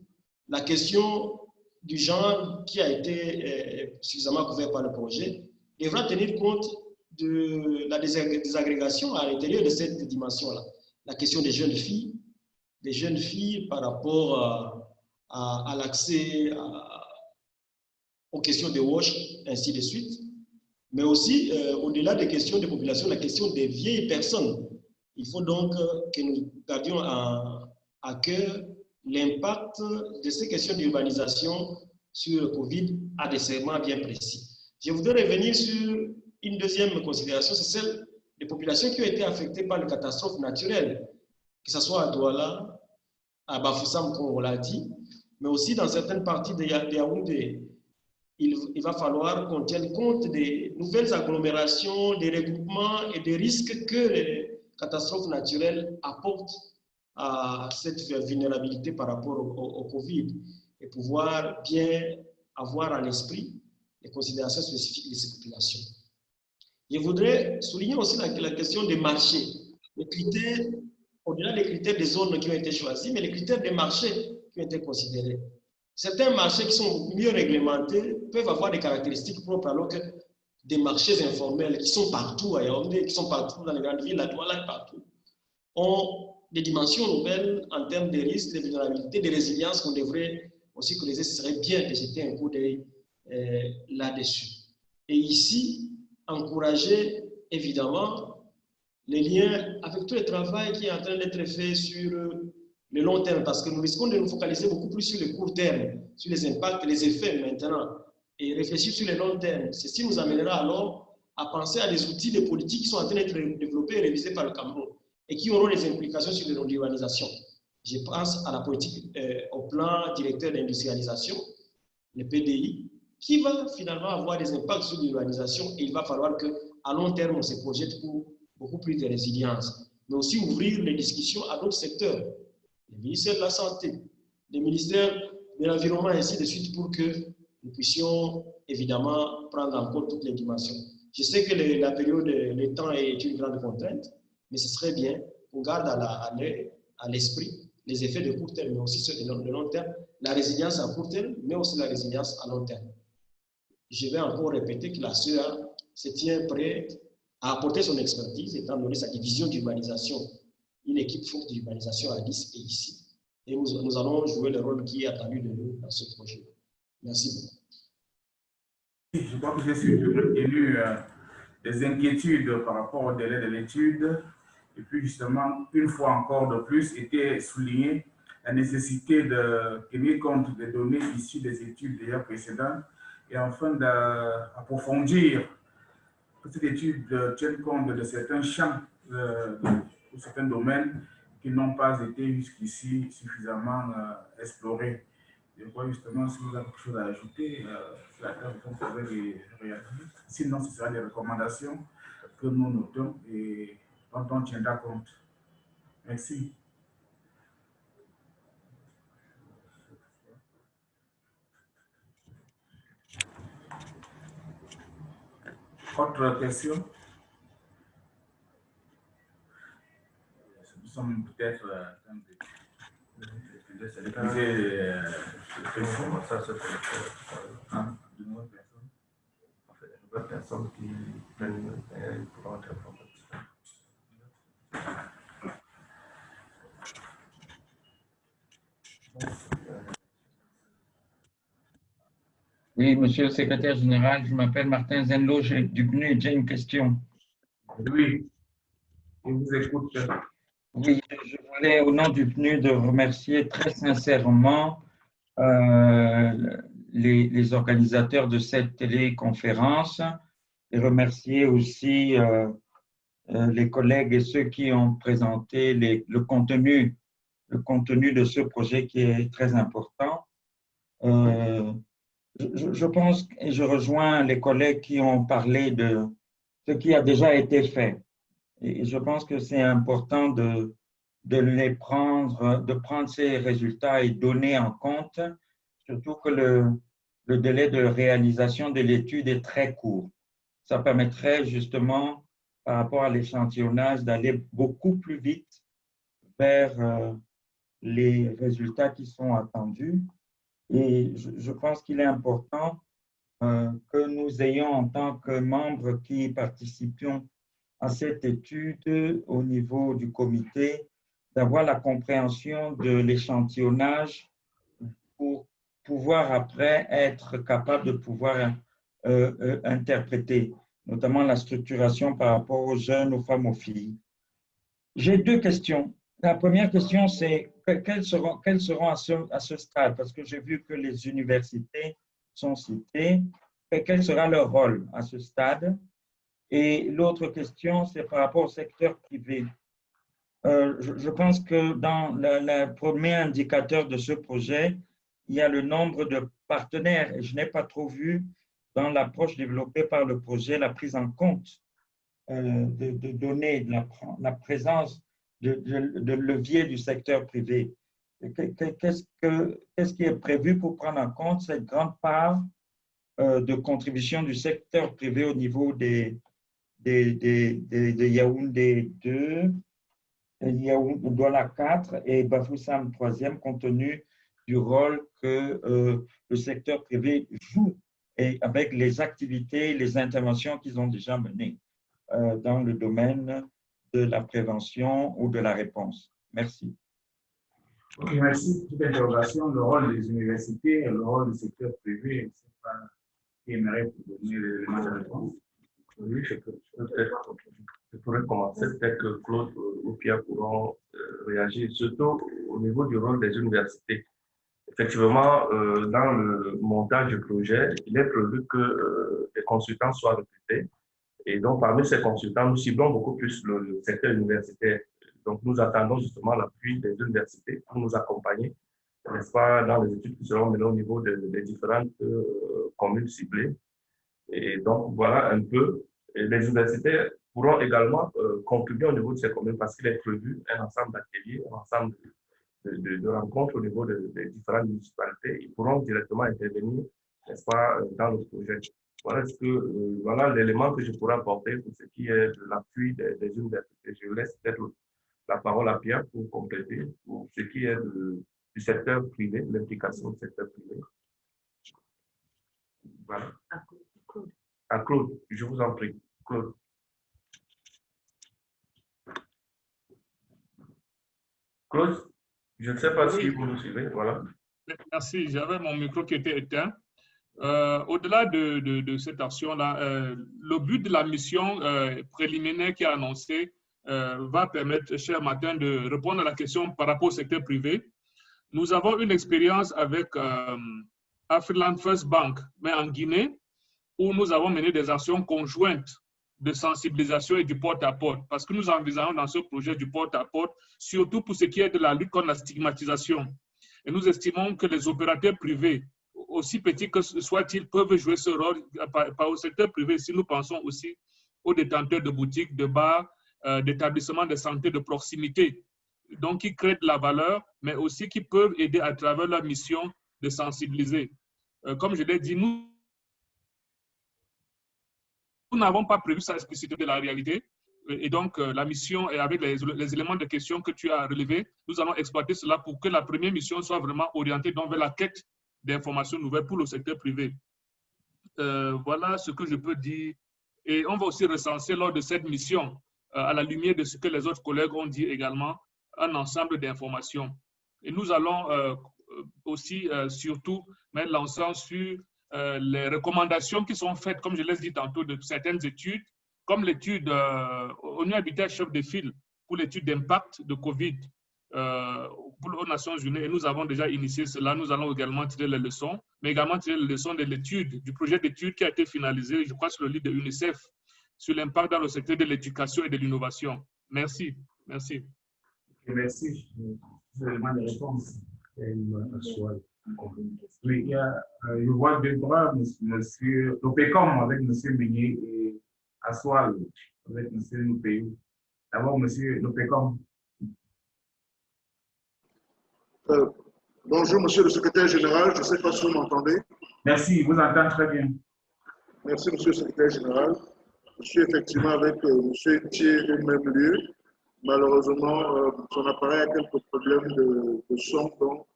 La question du genre qui a été suffisamment couvert par le projet devra tenir compte de la désagrégation à l'intérieur de cette dimension-là. La question des jeunes filles par rapport à l'accès aux questions de WASH, ainsi de suite, mais aussi, au-delà des questions de population, la question des vieilles personnes. Il faut donc que nous gardions à cœur l'impact de ces questions d'urbanisation sur le Covid à des segments bien précis. Je voudrais revenir sur une deuxième considération, c'est celle des populations qui ont été affectées par les catastrophes naturelles, que ce soit à Douala, à Bafoussam, comme on l'a dit, mais aussi dans certaines parties de Yaoundé. Il va falloir qu'on tienne compte des nouvelles agglomérations, des regroupements et des risques que les catastrophes naturelles apportent à cette vulnérabilité par rapport au Covid et pouvoir bien avoir à l'esprit les considérations spécifiques de ces populations. Je voudrais souligner aussi la question des marchés, les critères, au-delà des critères des zones qui ont été choisis, mais les critères des marchés qui ont été considérés. Certains marchés qui sont mieux réglementés peuvent avoir des caractéristiques propres, alors que des marchés informels qui sont partout à Yaoundé, qui sont partout dans les grandes villes, à Douala et partout, ont des dimensions nouvelles en termes de risques, de vulnérabilité, de résilience qu'on devrait aussi connaître. Ce serait bien de jeter un coup d'œil là-dessus. Et ici, encourager évidemment les liens avec tout le travail qui est en train d'être fait sur le long terme, parce que nous risquons de nous focaliser beaucoup plus sur le court terme, sur les impacts, les effets maintenant, et réfléchir sur le long terme. Ceci nous amènera alors à penser à des outils de politique qui sont en train d'être développés et révisés par le Cameroun et qui auront des implications sur l'urbanisation. Je pense à la politique, au plan directeur d'industrialisation, le PDI, qui va finalement avoir des impacts sur l'urbanisation et il va falloir qu'à long terme, on se projette pour beaucoup plus de résilience. Mais aussi ouvrir les discussions à d'autres secteurs, le ministère de la Santé, le ministère de l'Environnement, et ainsi de suite, pour que nous puissions évidemment prendre en compte toutes les dimensions. Je sais que la période, le temps est une grande contrainte, mais ce serait bien qu'on garde à l'esprit les effets de court terme, mais aussi ceux de long terme, la résilience à court terme, mais aussi la résilience à long terme. Je vais encore répéter que la CEA se tient prête à apporter son expertise, étant donné sa division d'urbanisation, une équipe forte d'urbanisation à 10 et ici. Et nous allons jouer le rôle qui est attendu de nous dans ce projet. Merci beaucoup. Je crois que j'ai surtout retenu des inquiétudes par rapport au délai de l'étude. Et puis justement, une fois encore de plus, était soulignée la nécessité de tenir compte des données issues des études déjà précédentes et enfin d'approfondir que cette étude tienne compte de certains champs, de certains domaines qui n'ont pas été jusqu'ici suffisamment explorés. Je crois justement, si vous avez quelque chose à ajouter, c'est la table qu'on pourrait réagir. Sinon, ce sera des recommandations que nous notons et dont on tiendra compte. Merci. Autre question? Nous sommes peut-être en train d'épuiser les questions. Ça, c'est de nouvelles personnes. En fait, de nouvelles personnes qui pourront être informées. Oui, monsieur le secrétaire général, je m'appelle Martin Zenlo du PNUD, j'ai une question. Oui, je vous écoute. Oui, je voulais, au nom du PNUD, remercier très sincèrement les organisateurs de cette téléconférence et remercier aussi les collègues et ceux qui ont présenté le contenu de ce projet qui est très important. Je pense et je rejoins les collègues qui ont parlé de ce qui a déjà été fait. Et je pense que c'est important de prendre ces résultats et donner en compte, surtout que le délai de réalisation de l'étude est très court. Ça permettrait justement, par rapport à l'échantillonnage, d'aller beaucoup plus vite vers les résultats qui sont attendus. Et je pense qu'il est important que nous ayons, en tant que membres qui participons à cette étude au niveau du comité, d'avoir la compréhension de l'échantillonnage pour pouvoir après être capable de pouvoir interpréter, notamment la structuration par rapport aux jeunes, aux femmes, aux filles. J'ai deux questions. La première question, c'est quelles seront à ce stade, parce que j'ai vu que les universités sont citées, quel sera leur rôle à ce stade? Et l'autre question, c'est par rapport au secteur privé. Je pense que dans le premier indicateur de ce projet, il y a le nombre de partenaires et je n'ai pas trop vu dans l'approche développée par le projet la prise en compte de données, la présence de levier du secteur privé. Qu'est-ce qui est prévu pour prendre en compte cette grande part de contribution du secteur privé au niveau de Yaoundé 2, Douala 4 et Bafoussam 3e, compte tenu du rôle que le secteur privé joue et avec les activités, les interventions qu'ils ont déjà menées dans le domaine de la prévention ou de la réponse. Merci. Ok, merci pour cette interrogation. Le rôle des universités et le rôle du secteur privé, c'est pas qui aimerait pour donner l'élément de réponse. Oui, je pourrais commencer, peut-être que Claude ou Pierre pourront réagir, surtout au niveau du rôle des universités. Effectivement, dans le montage du projet, il est prévu que des consultants soient recrutés. Et donc, parmi ces consultants, nous ciblons beaucoup plus le secteur universitaire, Donc, nous attendons justement l'appui des universités pour nous accompagner, n'est-ce pas, dans les études qui seront menées au niveau des différentes communes ciblées. Et donc, voilà un peu. Et les universités pourront également contribuer au niveau de ces communes parce qu'il est prévu un ensemble d'ateliers, un ensemble de rencontres au niveau des différentes municipalités. Ils pourront directement intervenir, n'est-ce pas, dans le projet. Voilà l'élément que je pourrais apporter pour ce qui est de l'appui des universités. Je laisse peut-être la parole à Pierre pour compléter pour ce qui est du secteur privé, l'implication du secteur privé. Voilà. À Claude, je vous en prie. Claude. Claude, je ne sais pas si vous nous suivez. Voilà. Merci, j'avais mon micro qui était éteint. Au-delà de cette action-là, le but de la mission préliminaire qui est annoncée va permettre, cher Martin, de répondre à la question par rapport au secteur privé. Nous avons une expérience avec Afriland First Bank, mais en Guinée, où nous avons mené des actions conjointes de sensibilisation et du porte-à-porte, parce que nous envisageons dans ce projet du porte-à-porte, surtout pour ce qui est de la lutte contre la stigmatisation. Et nous estimons que les opérateurs privés, aussi petits que soient-ils, peuvent jouer ce rôle par au secteur privé si nous pensons aussi aux détenteurs de boutiques, de bars, d'établissements de santé de proximité, donc qui créent de la valeur, mais aussi qui peuvent aider à travers leur mission de sensibiliser. Comme je l'ai dit, nous n'avons pas prévu ça expliciter de la réalité. Et donc, la mission, et avec les éléments de question que tu as relevés, nous allons exploiter cela pour que la première mission soit vraiment orientée donc, vers la quête d'informations nouvelles pour le secteur privé. Voilà ce que je peux dire. Et on va aussi recenser lors de cette mission, à la lumière de ce que les autres collègues ont dit également, un ensemble d'informations. Et nous allons aussi, surtout, mettre l'accent sur les recommandations qui sont faites, comme je l'ai dit tantôt, de certaines études, comme l'étude ONU Habitat chef de file pour l'étude d'impact de COVID aux Nations Unies. Et nous avons déjà initié cela. Nous allons également tirer les leçons, mais également tirer les leçons de l'étude, du projet d'étude qui a été finalisé, je crois, sur le livre de l'UNICEF, sur l'impact dans le secteur de l'éducation et de l'innovation. Merci. Merci. Merci. Je demande des réponses. Oui, il y a, je vois deux bras, monsieur Lopécom avec monsieur Meunier et Assoal avec monsieur Noupéou. D'abord, monsieur Lopécom. Bonjour, monsieur le secrétaire général. Je ne sais pas si vous m'entendez. Merci, vous entendez très bien. Merci, monsieur le secrétaire général. Je suis effectivement avec monsieur Thiers au même lieu. Malheureusement, son appareil a quelques problèmes de son, donc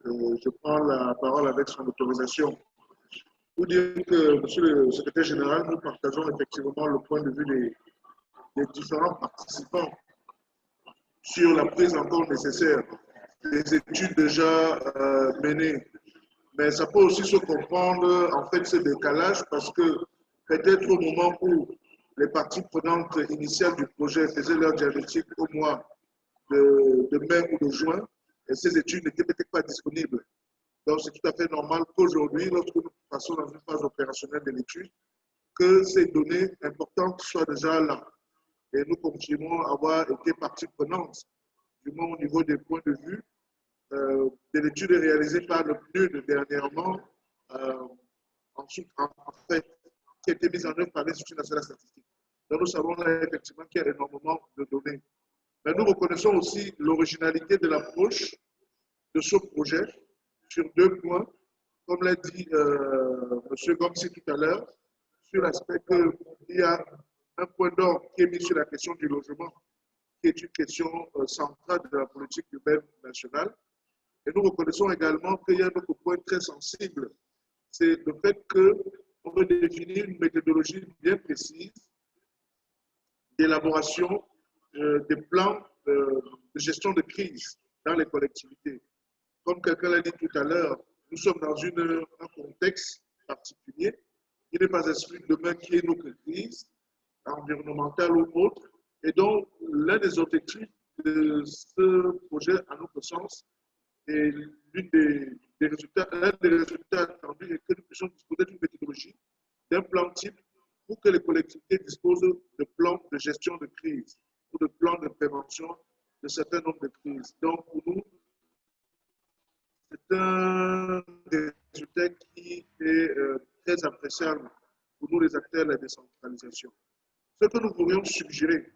je prends la parole avec son autorisation. Pour dire que, monsieur le secrétaire général, nous partageons effectivement le point de vue des différents participants sur la prise en compte nécessaire des études déjà menées. Mais ça peut aussi se comprendre, en fait, ce décalage parce que peut-être au moment où les parties prenantes initiales du projet faisaient leur diagnostic au mois de mai ou de juin, et ces études n'étaient peut-être pas disponibles. Donc, c'est tout à fait normal qu'aujourd'hui, lorsque nous passons dans une phase opérationnelle de l'étude, que ces données importantes soient déjà là. Et nous continuons à avoir été partie prenante, du moins au niveau des points de vue, de l'étude réalisée par le PNUD dernièrement, en fait, qui a été mise en œuvre par l'Institut national statistique. Donc, nous savons là effectivement qu'il y a énormément de données. Mais nous reconnaissons aussi l'originalité de l'approche de ce projet sur deux points, comme l'a dit M. Gomsi tout à l'heure, sur l'aspect qu'il y a un point d'ordre qui est mis sur la question du logement, qui est une question centrale de la politique urbaine nationale. Et nous reconnaissons également qu'il y a un autre point très sensible, c'est le fait qu'on veut définir une méthodologie bien précise d'élaboration des plans de gestion de crise dans les collectivités. Comme quelqu'un l'a dit tout à l'heure, nous sommes dans un contexte particulier qui n'est pas exclu demain qui est notre crise environnementale ou autre. Et donc, l'un des objectifs de ce projet, à notre sens, et l'un des résultats attendus est que nous puissions disposer d'une méthodologie, d'un plan type pour que les collectivités disposent de plans de gestion de crise ou de plans de prévention de certains nombres de crises. Donc, pour nous, c'est un résultat qui est très appréciable pour nous, les acteurs de la décentralisation. Ce que nous pourrions suggérer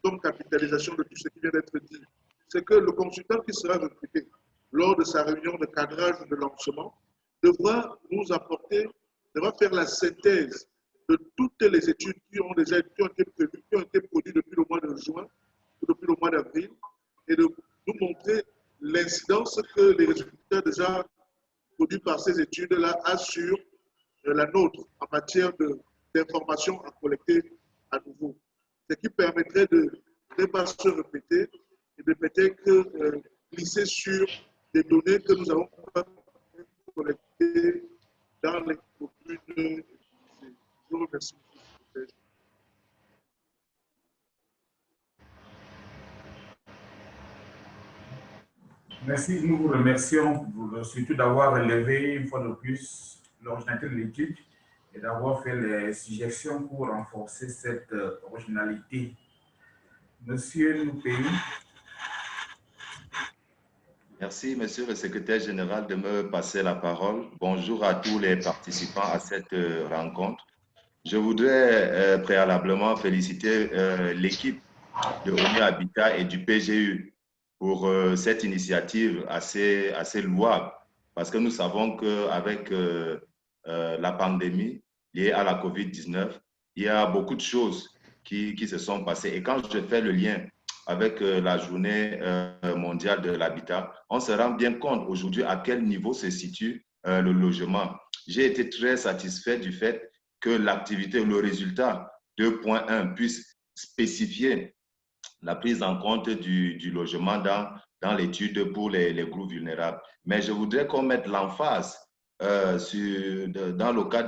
comme capitalisation de tout ce qui vient d'être dit, c'est que le consultant qui sera recruté lors de sa réunion de cadrage ou de lancement devra nous apporter, devra faire la synthèse de toutes les études qui ont déjà été prévues, qui ont été produites depuis le mois de juin ou depuis le mois d'avril, et de nous montrer l'incidence que les résultats déjà produits par ces études-là assurent la nôtre en matière d'informations à collecter à nouveau. Ce qui permettrait de ne pas se répéter et de peut-être glisser sur des données que nous avons collectées dans les communes. Je vous remercie. Merci, nous vous remercions surtout d'avoir relevé une fois de plus l'originalité de l'étude et d'avoir fait les suggestions pour renforcer cette originalité. Monsieur Noupéi. Merci, monsieur le secrétaire général, de me passer la parole. Bonjour à tous les participants à cette rencontre. Je voudrais préalablement féliciter l'équipe de ONU Habitat et du PGU pour cette initiative assez louable, parce que nous savons qu'avec la pandémie liée à la COVID-19, il y a beaucoup de choses qui se sont passées. Et quand je fais le lien avec la journée mondiale de l'habitat, on se rend bien compte aujourd'hui à quel niveau se situe le logement. J'ai été très satisfait du fait que l'activité, le résultat 2.1 puisse spécifier la prise en compte du logement dans l'étude pour les groupes vulnérables. Mais je voudrais qu'on mette l'emphase dans le cas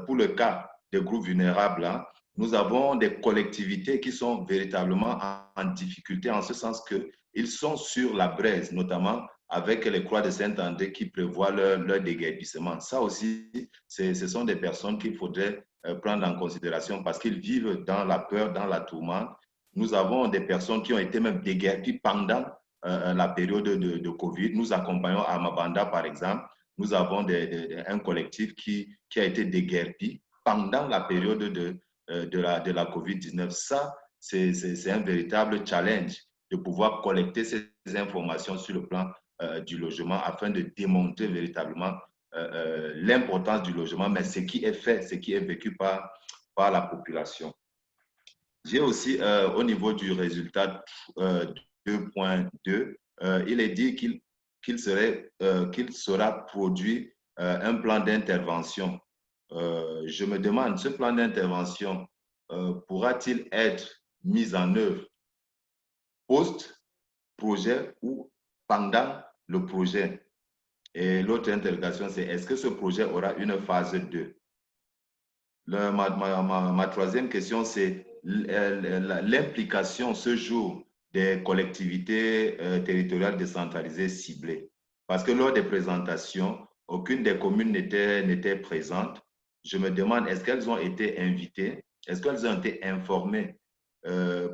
pour le cas des groupes vulnérables. Hein, nous avons des collectivités qui sont véritablement en difficulté, en ce sens qu'ils sont sur la braise, notamment avec les Croix de Saint-André qui prévoient leur déguerpissement. Ça aussi, ce sont des personnes qu'il faudrait prendre en considération parce qu'ils vivent dans la peur, dans la tourmente. Nous avons des personnes qui ont été même déguerpies pendant la période de Covid. Nous accompagnons à Mabanda, par exemple. Nous avons un collectif qui a été déguerpi pendant la période de la COVID-19. Ça, c'est un véritable challenge de pouvoir collecter ces informations sur le plan du logement afin de démontrer véritablement l'importance du logement, mais ce qui est fait, ce qui est vécu par la population. J'ai aussi, au niveau du résultat 2.2, il est dit qu'il sera produit un plan d'intervention. Je me demande, ce plan d'intervention pourra-t-il être mis en œuvre post-projet ou pendant le projet? Et l'autre interrogation, c'est est-ce que ce projet aura une phase 2? Ma troisième question, c'est l'implication ce jour des collectivités territoriales décentralisées ciblées. Parce que lors des présentations, aucune des communes n'était présente. Je me demande, est-ce qu'elles ont été invitées? Est-ce qu'elles ont été informées?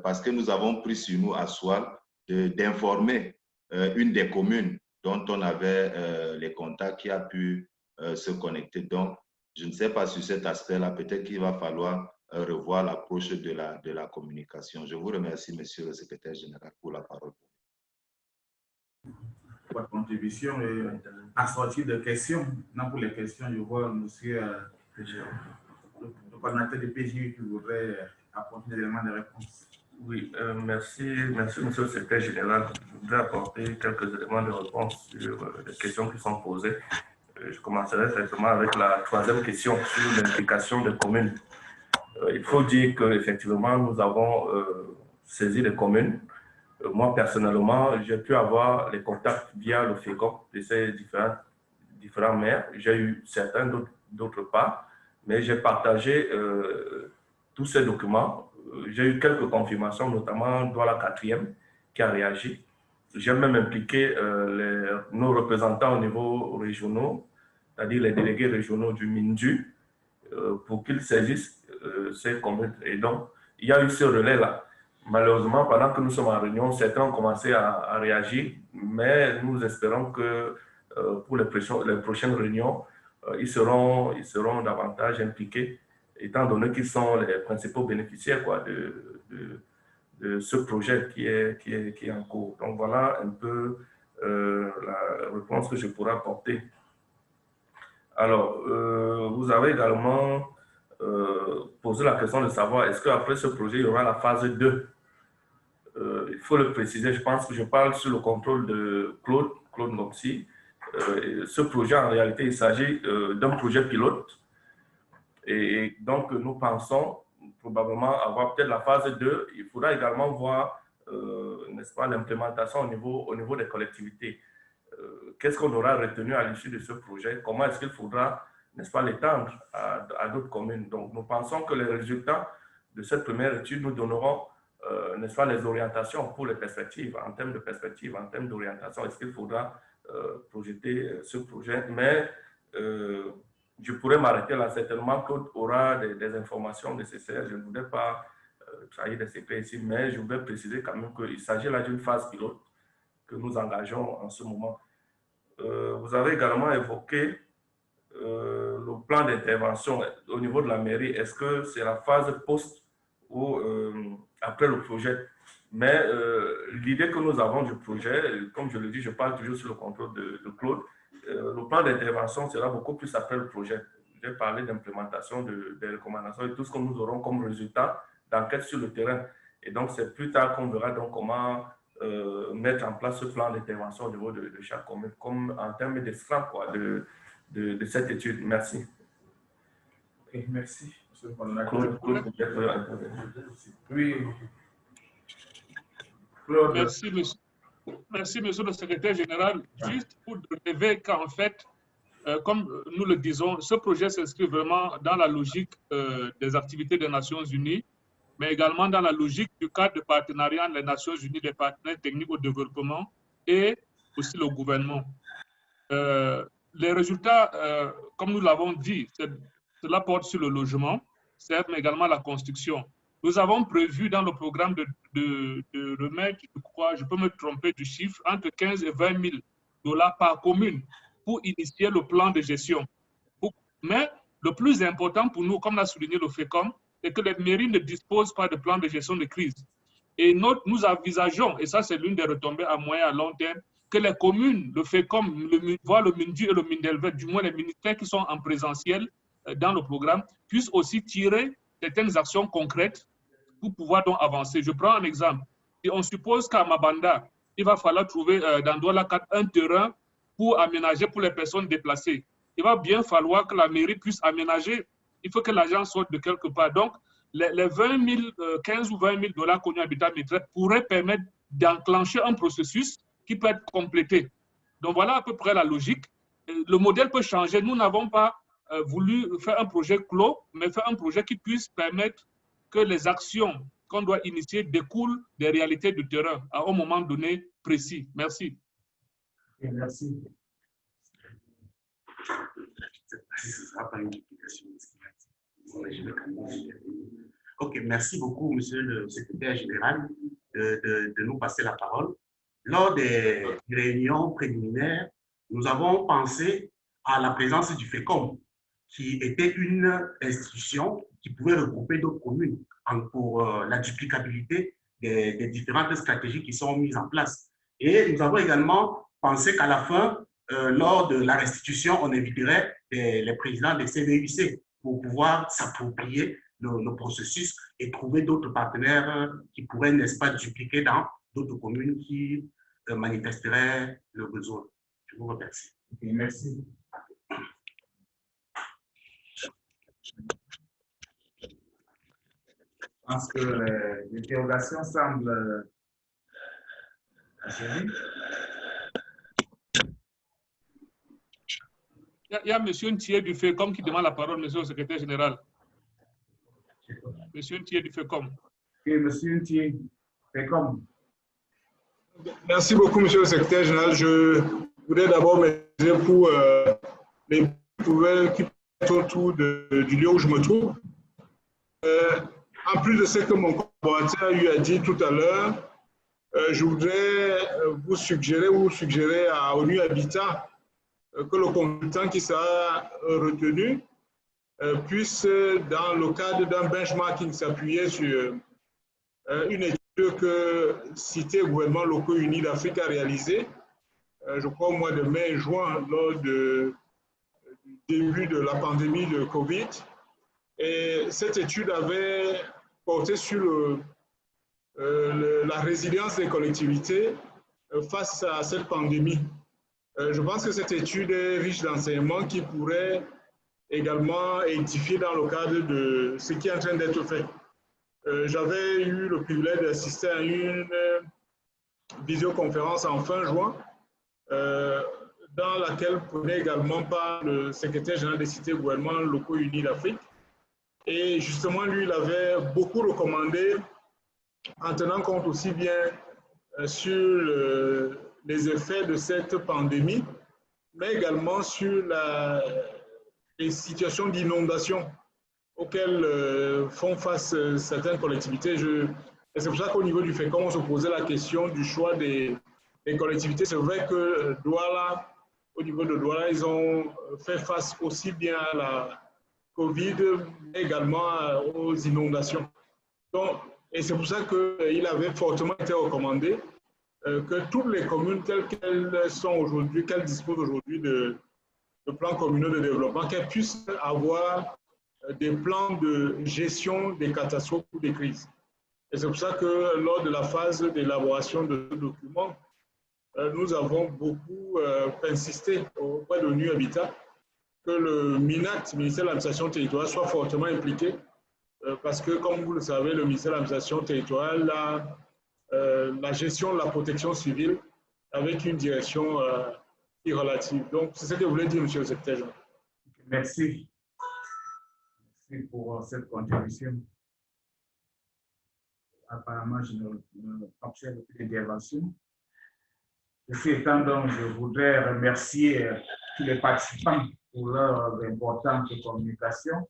Parce que nous avons pris sur nous à soi d'informer une des communes dont on avait les contacts qui a pu se connecter. Donc, je ne sais pas sur cet aspect-là, peut-être qu'il va falloir revoir l'approche de la communication. Je vous remercie, monsieur le secrétaire général, pour la parole. Votre contribution est assortie de questions. Non, pour les questions, je vois monsieur le coordinateur du PGU qui voudrait apporter des éléments de réponse. Oui, merci, monsieur le secrétaire général. Je voudrais apporter quelques éléments de réponse sur les questions qui sont posées. Je commencerai directement avec la troisième question sur l'implication des communes. Il faut dire qu'effectivement, nous avons saisi les communes. Moi, personnellement, j'ai pu avoir les contacts via le FECOP de ces différents maires. J'ai eu certains, d'autres pas, mais j'ai partagé tous ces documents. J'ai eu quelques confirmations, notamment Douala 4e, qui a réagi. J'ai même impliqué nos représentants au niveau régional, c'est-à-dire les délégués régionaux du MINDU, pour qu'ils saisissent ces communes. Et donc, il y a eu ce relais-là. Malheureusement, pendant que nous sommes en réunion, certains ont commencé à réagir, mais nous espérons que pour les prochaines réunions, ils seront davantage impliqués, étant donné qu'ils sont les principaux bénéficiaires de ce projet qui est en cours. Donc voilà un peu la réponse que je pourrais apporter. Alors, vous avez également posé la question de savoir est-ce qu'après ce projet, il y aura la phase 2. Il faut le préciser, je pense que je parle sous le contrôle de Claude Ngopsi. Ce projet, en réalité, il s'agit d'un projet pilote. Et donc, nous pensons probablement avoir peut-être la phase 2. Il faudra également voir, n'est-ce pas, l'implémentation au niveau des collectivités. Qu'est-ce qu'on aura retenu à l'issue de ce projet? Comment est-ce qu'il faudra, n'est-ce pas, l'étendre à d'autres communes? Donc, nous pensons que les résultats de cette première étude nous donneront, n'est-ce pas, les orientations pour les perspectives, en termes de perspectives, en termes d'orientation. Est-ce qu'il faudra projeter ce projet? Mais je pourrais m'arrêter là. Certainement, Claude aura des informations nécessaires. Je ne voudrais pas trahir des secrets ici, mais je voudrais préciser quand même qu'il s'agit là d'une phase pilote que nous engageons en ce moment. Vous avez également évoqué le plan d'intervention au niveau de la mairie. Est-ce que c'est la phase post ou après le projet? Mais l'idée que nous avons du projet, comme je le dis, je parle toujours sous le contrôle de Claude, le plan d'intervention sera beaucoup plus après le projet. J'ai parlé d'implémentation des recommandations et tout ce que nous aurons comme résultat d'enquête sur le terrain. Et donc, c'est plus tard qu'on verra donc comment mettre en place ce plan d'intervention au niveau de chaque commune, comme en termes d'esclave de cette étude. Merci. Okay, merci. Claude, oui. Claude. Merci, monsieur le secrétaire général. Juste pour relever qu'en fait, comme nous le disons, ce projet s'inscrit vraiment dans la logique des activités des Nations Unies, mais également dans la logique du cadre de partenariat entre les Nations Unies, des partenaires techniques au développement et aussi le gouvernement. Les résultats, comme nous l'avons dit, cela porte sur le logement, certes, mais également la construction. Nous avons prévu dans le programme de remettre, je crois, je peux me tromper du chiffre, entre 15 et 20 000 $ par commune pour initier le plan de gestion. Mais le plus important pour nous, comme l'a souligné le FECOM, c'est que les mairies ne disposent pas de plan de gestion de crise. Et nous envisageons, et ça c'est l'une des retombées à moyen et à long terme, que les communes, le FECOM, voire le MINDU et le MINDELVET, du moins les ministères qui sont en présentiel dans le programme, puissent aussi tirer certaines actions concrètes pour pouvoir donc avancer. Je prends un exemple. Et on suppose qu'à Mabanda, il va falloir trouver dans Douala 4 un terrain pour aménager pour les personnes déplacées. Il va bien falloir que la mairie puisse aménager. Il faut que l'argent sorte de quelque part. Donc, les 15 ou 20 000 $ connus habitat maîtresse pourraient permettre d'enclencher un processus qui peut être complété. Donc, voilà à peu près la logique. Le modèle peut changer. Nous n'avons pas voulu faire un projet clos, mais faire un projet qui puisse permettre que les actions qu'on doit initier découlent des réalités du terrain à un moment donné précis. Merci. Et merci. Ok, merci beaucoup, monsieur le secrétaire général, de nous passer la parole. Lors des réunions préliminaires, nous avons pensé à la présence du FECOM, qui était une institution qui pouvait regrouper d'autres communes pour la duplicabilité des différentes stratégies qui sont mises en place. Et nous avons également pensé qu'à la fin, lors de la restitution, on éviterait les présidents des CVUC pour pouvoir s'approprier le processus et trouver d'autres partenaires qui pourraient, n'est-ce pas, dupliquer dans d'autres communes qui manifesteraient le besoin. Je vous remercie. Okay, merci. Je pense que l'interrogation semble achevée. Il y a M. Thier du FECOM qui demande la parole, monsieur le secrétaire général. M. Thier du FECOM. Oui, M. Thier, FECOM. Merci beaucoup, monsieur le secrétaire général. Je voudrais d'abord m'excuser pour les nouvelles qui sont autour du lieu où je me trouve. En plus de ce que mon collaborateur a eu à dire tout à l'heure, je voudrais vous suggérer à ONU Habitat que le consultant qui sera retenu puisse, dans le cadre d'un benchmarking, s'appuyer sur une étude que Cité Gouvernement Locaux Unis d'Afrique a réalisée, je crois au mois de mai et juin, lors du début de la pandémie de Covid. Et cette étude avait porté sur la résilience des collectivités face à cette pandémie. Je pense que cette étude est riche d'enseignements qui pourraient également édifier dans le cadre de ce qui est en train d'être fait. J'avais eu le privilège d'assister à une visioconférence en fin juin, dans laquelle prenait également part le secrétaire général des cités gouvernements locaux unis d'Afrique. Et justement, lui, il avait beaucoup recommandé, en tenant compte aussi bien sur les effets de cette pandémie, mais également sur les situations d'inondation auxquelles font face certaines collectivités. Et c'est pour ça qu'au niveau du FECOM, on se posait la question du choix des collectivités. C'est vrai que Douala, au niveau de Douala, ils ont fait face aussi bien à la Covid, mais également aux inondations. Donc, et c'est pour ça qu'il avait fortement été recommandé que toutes les communes, telles qu'elles sont aujourd'hui, qu'elles disposent aujourd'hui de plans communaux de développement, qu'elles puissent avoir des plans de gestion des catastrophes ou des crises. Et c'est pour ça que lors de la phase d'élaboration de ce document, nous avons beaucoup insisté auprès de l'ONU Habitat que le MINAT, ministère de l'administration territoriale, soit fortement impliqué parce que, comme vous le savez, le ministère de l'administration territoriale a la gestion de la protection civile avec une direction relative. Donc, c'est ce que je voulais dire, monsieur le secrétaire. Merci. Merci pour cette contribution. Apparemment, je n'observe plus d'intervention. Ceci étant, donc, je voudrais remercier tous les participants pour leur importante communication.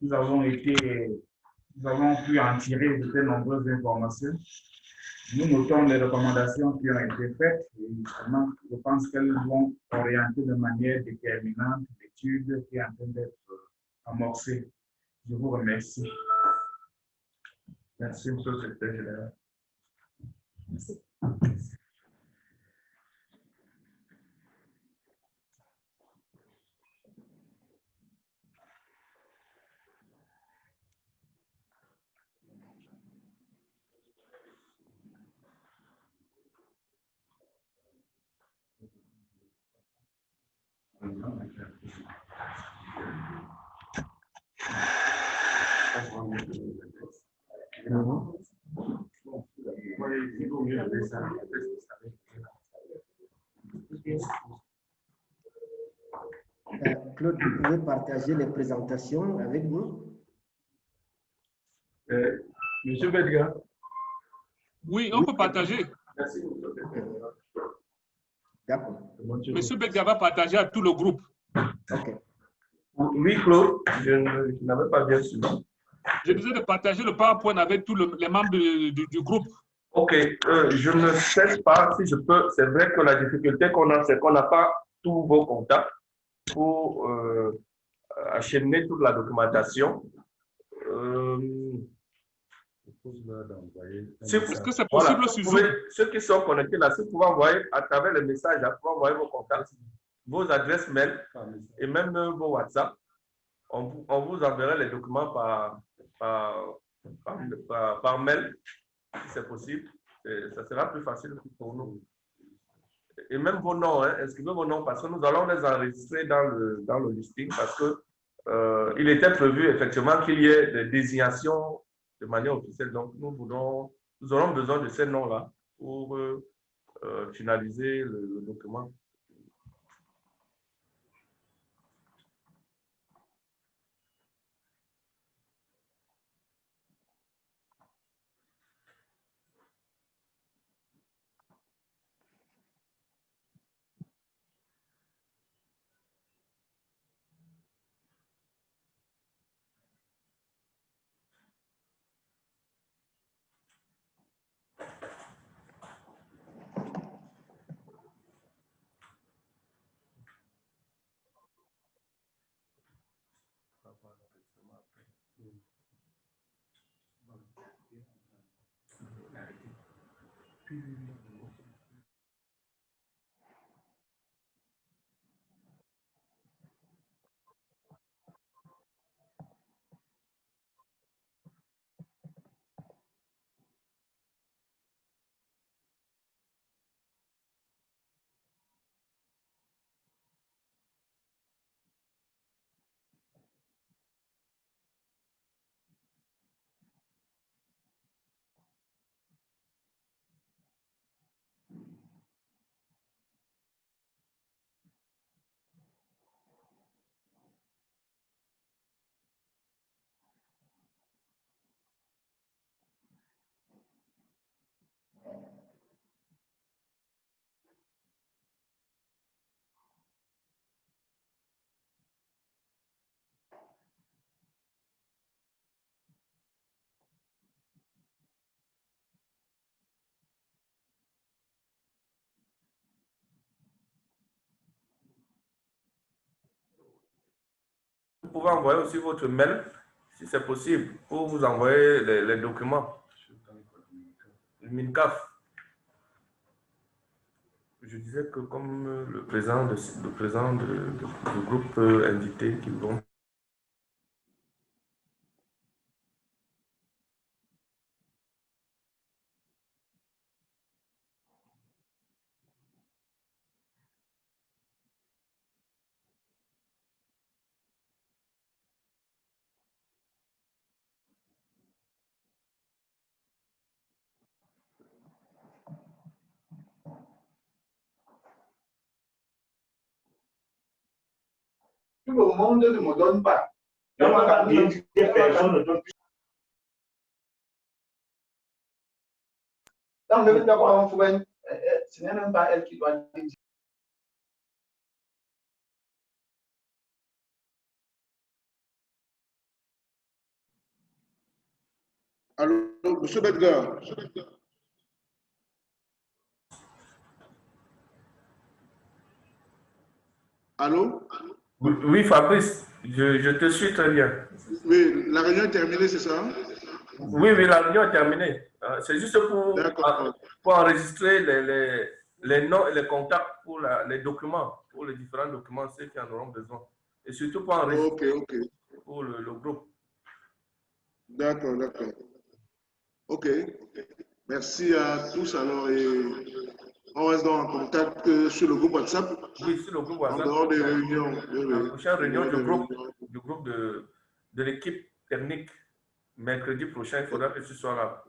Nous avons pu en tirer de très nombreuses informations. Nous notons les recommandations qui ont été faites et justement, je pense qu'elles vont orienter de manière déterminante l'étude qui est en train d'être amorcée. Je vous remercie. Merci, monsieur le secrétaire général. Merci. Claude, vous pouvez partager les présentations avec vous? Monsieur Bedga. Oui, on peut partager. Merci. D'accord. Monsieur Bedga va partager à tout le groupe. OK. Oui, Claude, je n'avais pas bien suivi. Je disais de partager le PowerPoint avec tous les membres du groupe. OK, je ne sais pas si je peux. C'est vrai que la difficulté qu'on a, c'est qu'on n'a pas tous vos contacts pour acheminer toute la documentation. Est-ce que c'est possible sur Zoom? Ceux qui sont connectés là, si vous pouvez envoyer à travers les messages, vous pouvez envoyer vos contacts, vos adresses mail et même vos WhatsApp. On vous enverra les documents par mail, si c'est possible. Ça sera plus facile pour nous. Et même vos noms, hein, inscrivez vos noms parce que nous allons les enregistrer dans le listing parce que il était prévu effectivement qu'il y ait des désignations de manière officielle. Donc, nous aurons besoin de ces noms-là pour finaliser le document. Vous pouvez envoyer aussi votre mail, si c'est possible, pour vous envoyer les documents. Le MINCAF. Je disais que comme le président du groupe invité qui vont. Tout le monde ne me donne pas. Personne ne donne plus. Donc, ce n'est même pas elle qui doit dire. Allô, M. Bedgar. Allô? Oui, Fabrice, je te suis très bien. Oui, la réunion est terminée, c'est ça? Oui, la réunion est terminée. C'est juste pour enregistrer les noms et les contacts pour les documents, pour les différents documents, ceux qui en auront besoin. Et surtout pour enregistrer pour le groupe. D'accord. OK. Merci à tous. Alors, on reste donc en contact sur le groupe WhatsApp. Oui, sur le groupe WhatsApp. En dehors des réunions. La prochaine réunion du groupe de l'équipe technique, mercredi prochain, il faudra que tu sois là,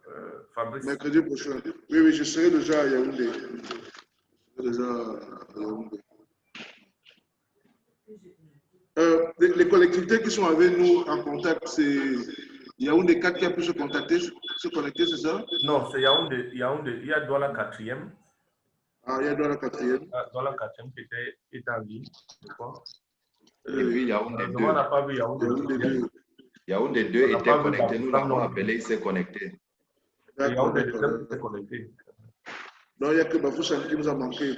Fabrice. Mercredi prochain. Oui, je serai déjà à Yaoundé. Les collectivités qui sont avec nous en contact, c'est Yaoundé 4 qui a pu se connecter, c'est ça? Non, c'est Yaoundé. Il y a Douala 4e. Ah, il y a Douala 4e. Douala 4e qui était en ligne, je crois. Et puis Yaoundé 2. On n'a pas vu Yaoundé 2. Yaoundé 2 était connecté, nous l'avons appelé, il s'est connecté. Yaoundé 2 s'est connecté. Non, il n'y a que Bafoussam qui nous a manqué.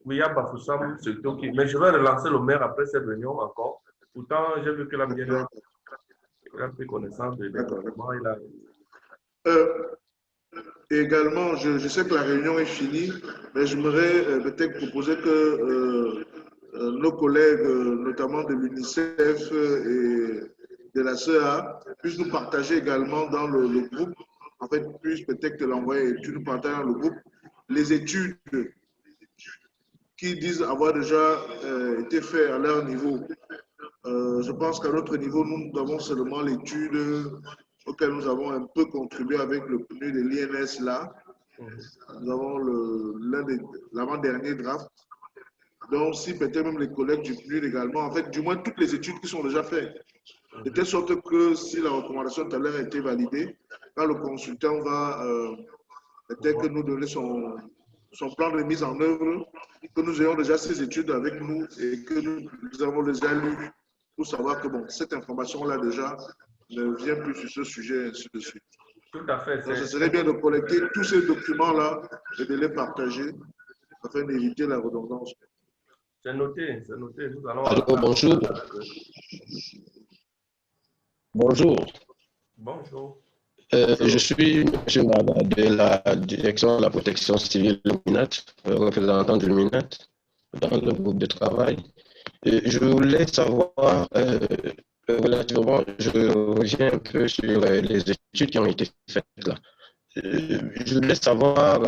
Oui, il y a Bafoussam, surtout qui. Mais je vais relancer le maire après cette réunion encore. Pourtant, j'ai vu qu'il a bien pris connaissance de l'événement. Également, je sais que la réunion est finie, mais j'aimerais peut-être proposer que nos collègues, notamment de l'UNICEF et de la CEA, puissent nous partager également dans le groupe, en fait, puissent peut-être l'envoyer et tu nous partages dans le groupe, les études qui disent avoir déjà été faites à leur niveau. Je pense qu'à notre niveau, nous avons seulement l'étude auquel nous avons un peu contribué avec le PNU de l'INS là. Nous avons l'avant-dernier draft. Donc, si peut-être même les collègues du PNUD également, en fait, du moins toutes les études qui sont déjà faites. De telle sorte que si la recommandation tout à l'heure a été validée, quand le consultant va peut-être que nous donner son plan de mise en œuvre, que nous ayons déjà ces études avec nous et que nous avons déjà lu pour savoir que bon, cette information-là déjà ne vient plus sur ce sujet, ainsi de suite. Tout à fait. Donc, ce serait bien de collecter tous ces documents-là et de les partager afin d'éviter la redondance. C'est noté, c'est noté. Nous allons. Allô, bonjour. Bonjour. Bonjour. Je suis M. Baba de la direction de la protection civile Luminat, représentant de Luminat dans le groupe de travail. Je voulais savoir, relativement, je reviens un peu sur les études qui ont été faites là. Je voulais savoir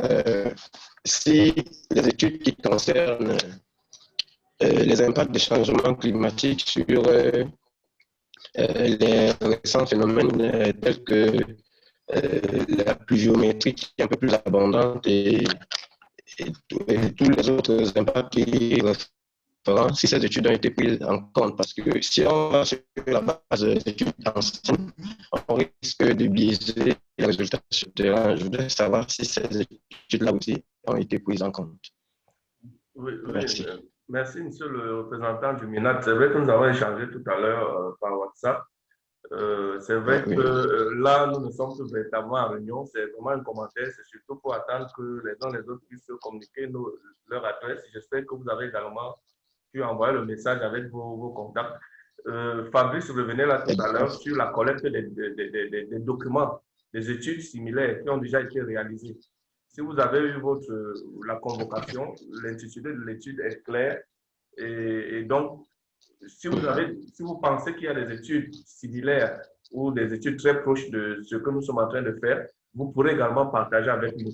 si les études qui concernent les impacts des changements climatiques sur les récents phénomènes tels que la pluviométrie qui est un peu plus abondante et tous les autres impacts qui referont, si ces études ont été prises en compte. Parce que si on va sur la base des études anciennes, on risque de biaiser les résultats sur le terrain. Je voudrais savoir si ces études-là aussi ont été prises en compte. Oui, merci. Merci, monsieur le représentant du MINAT. C'est vrai que nous avons échangé tout à l'heure par WhatsApp. C'est vrai que là, nous ne sommes plus véritablement en réunion. C'est vraiment un commentaire. C'est surtout pour attendre que les uns les autres puissent communiquer leur adresse. J'espère que vous avez également pu envoyer le message avec vos contacts. Fabrice revenait là tout à l'heure sur la collecte des documents, des études similaires qui ont déjà été réalisées. Si vous avez eu la convocation, l'intitulé de l'étude est clair. Et donc, si vous pensez qu'il y a des études similaires ou des études très proches de ce que nous sommes en train de faire, vous pourrez également partager avec nous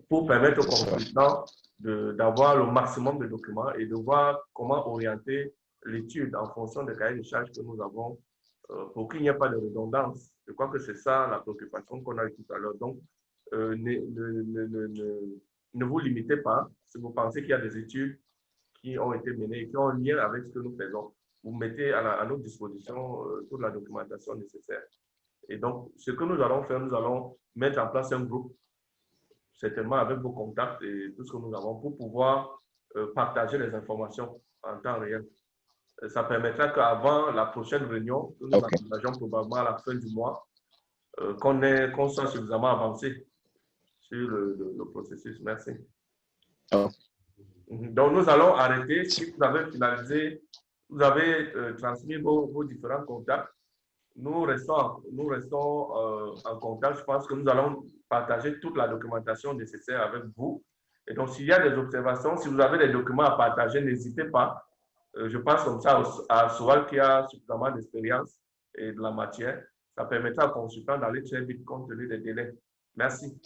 pour permettre aux consultants d'avoir le maximum de documents et de voir comment orienter l'étude en fonction des cahiers de charges que nous avons pour qu'il n'y ait pas de redondance. Je crois que c'est ça la préoccupation qu'on a eu tout à l'heure. Donc, ne vous limitez pas. Si vous pensez qu'il y a des études qui ont été menées et qui ont un lien avec ce que nous faisons, vous mettez à notre disposition toute la documentation nécessaire. Et donc, ce que nous allons faire, nous allons mettre en place un groupe, certainement avec vos contacts et tout ce que nous avons, pour pouvoir partager les informations en temps réel. Ça permettra qu'avant la prochaine réunion, que nous envisageons probablement à la fin du mois, qu'on soit suffisamment avancé sur le processus. Merci. Donc, nous allons arrêter. Si vous avez finalisé, vous avez transmis vos différents contacts, nous restons en contact. Je pense que nous allons partager toute la documentation nécessaire avec vous. Et donc, s'il y a des observations, si vous avez des documents à partager, n'hésitez pas. Je pense comme ça à Soual qui a suffisamment d'expérience et de la matière. Ça permettra aux consultants d'aller très vite compte tenu des délais. Merci.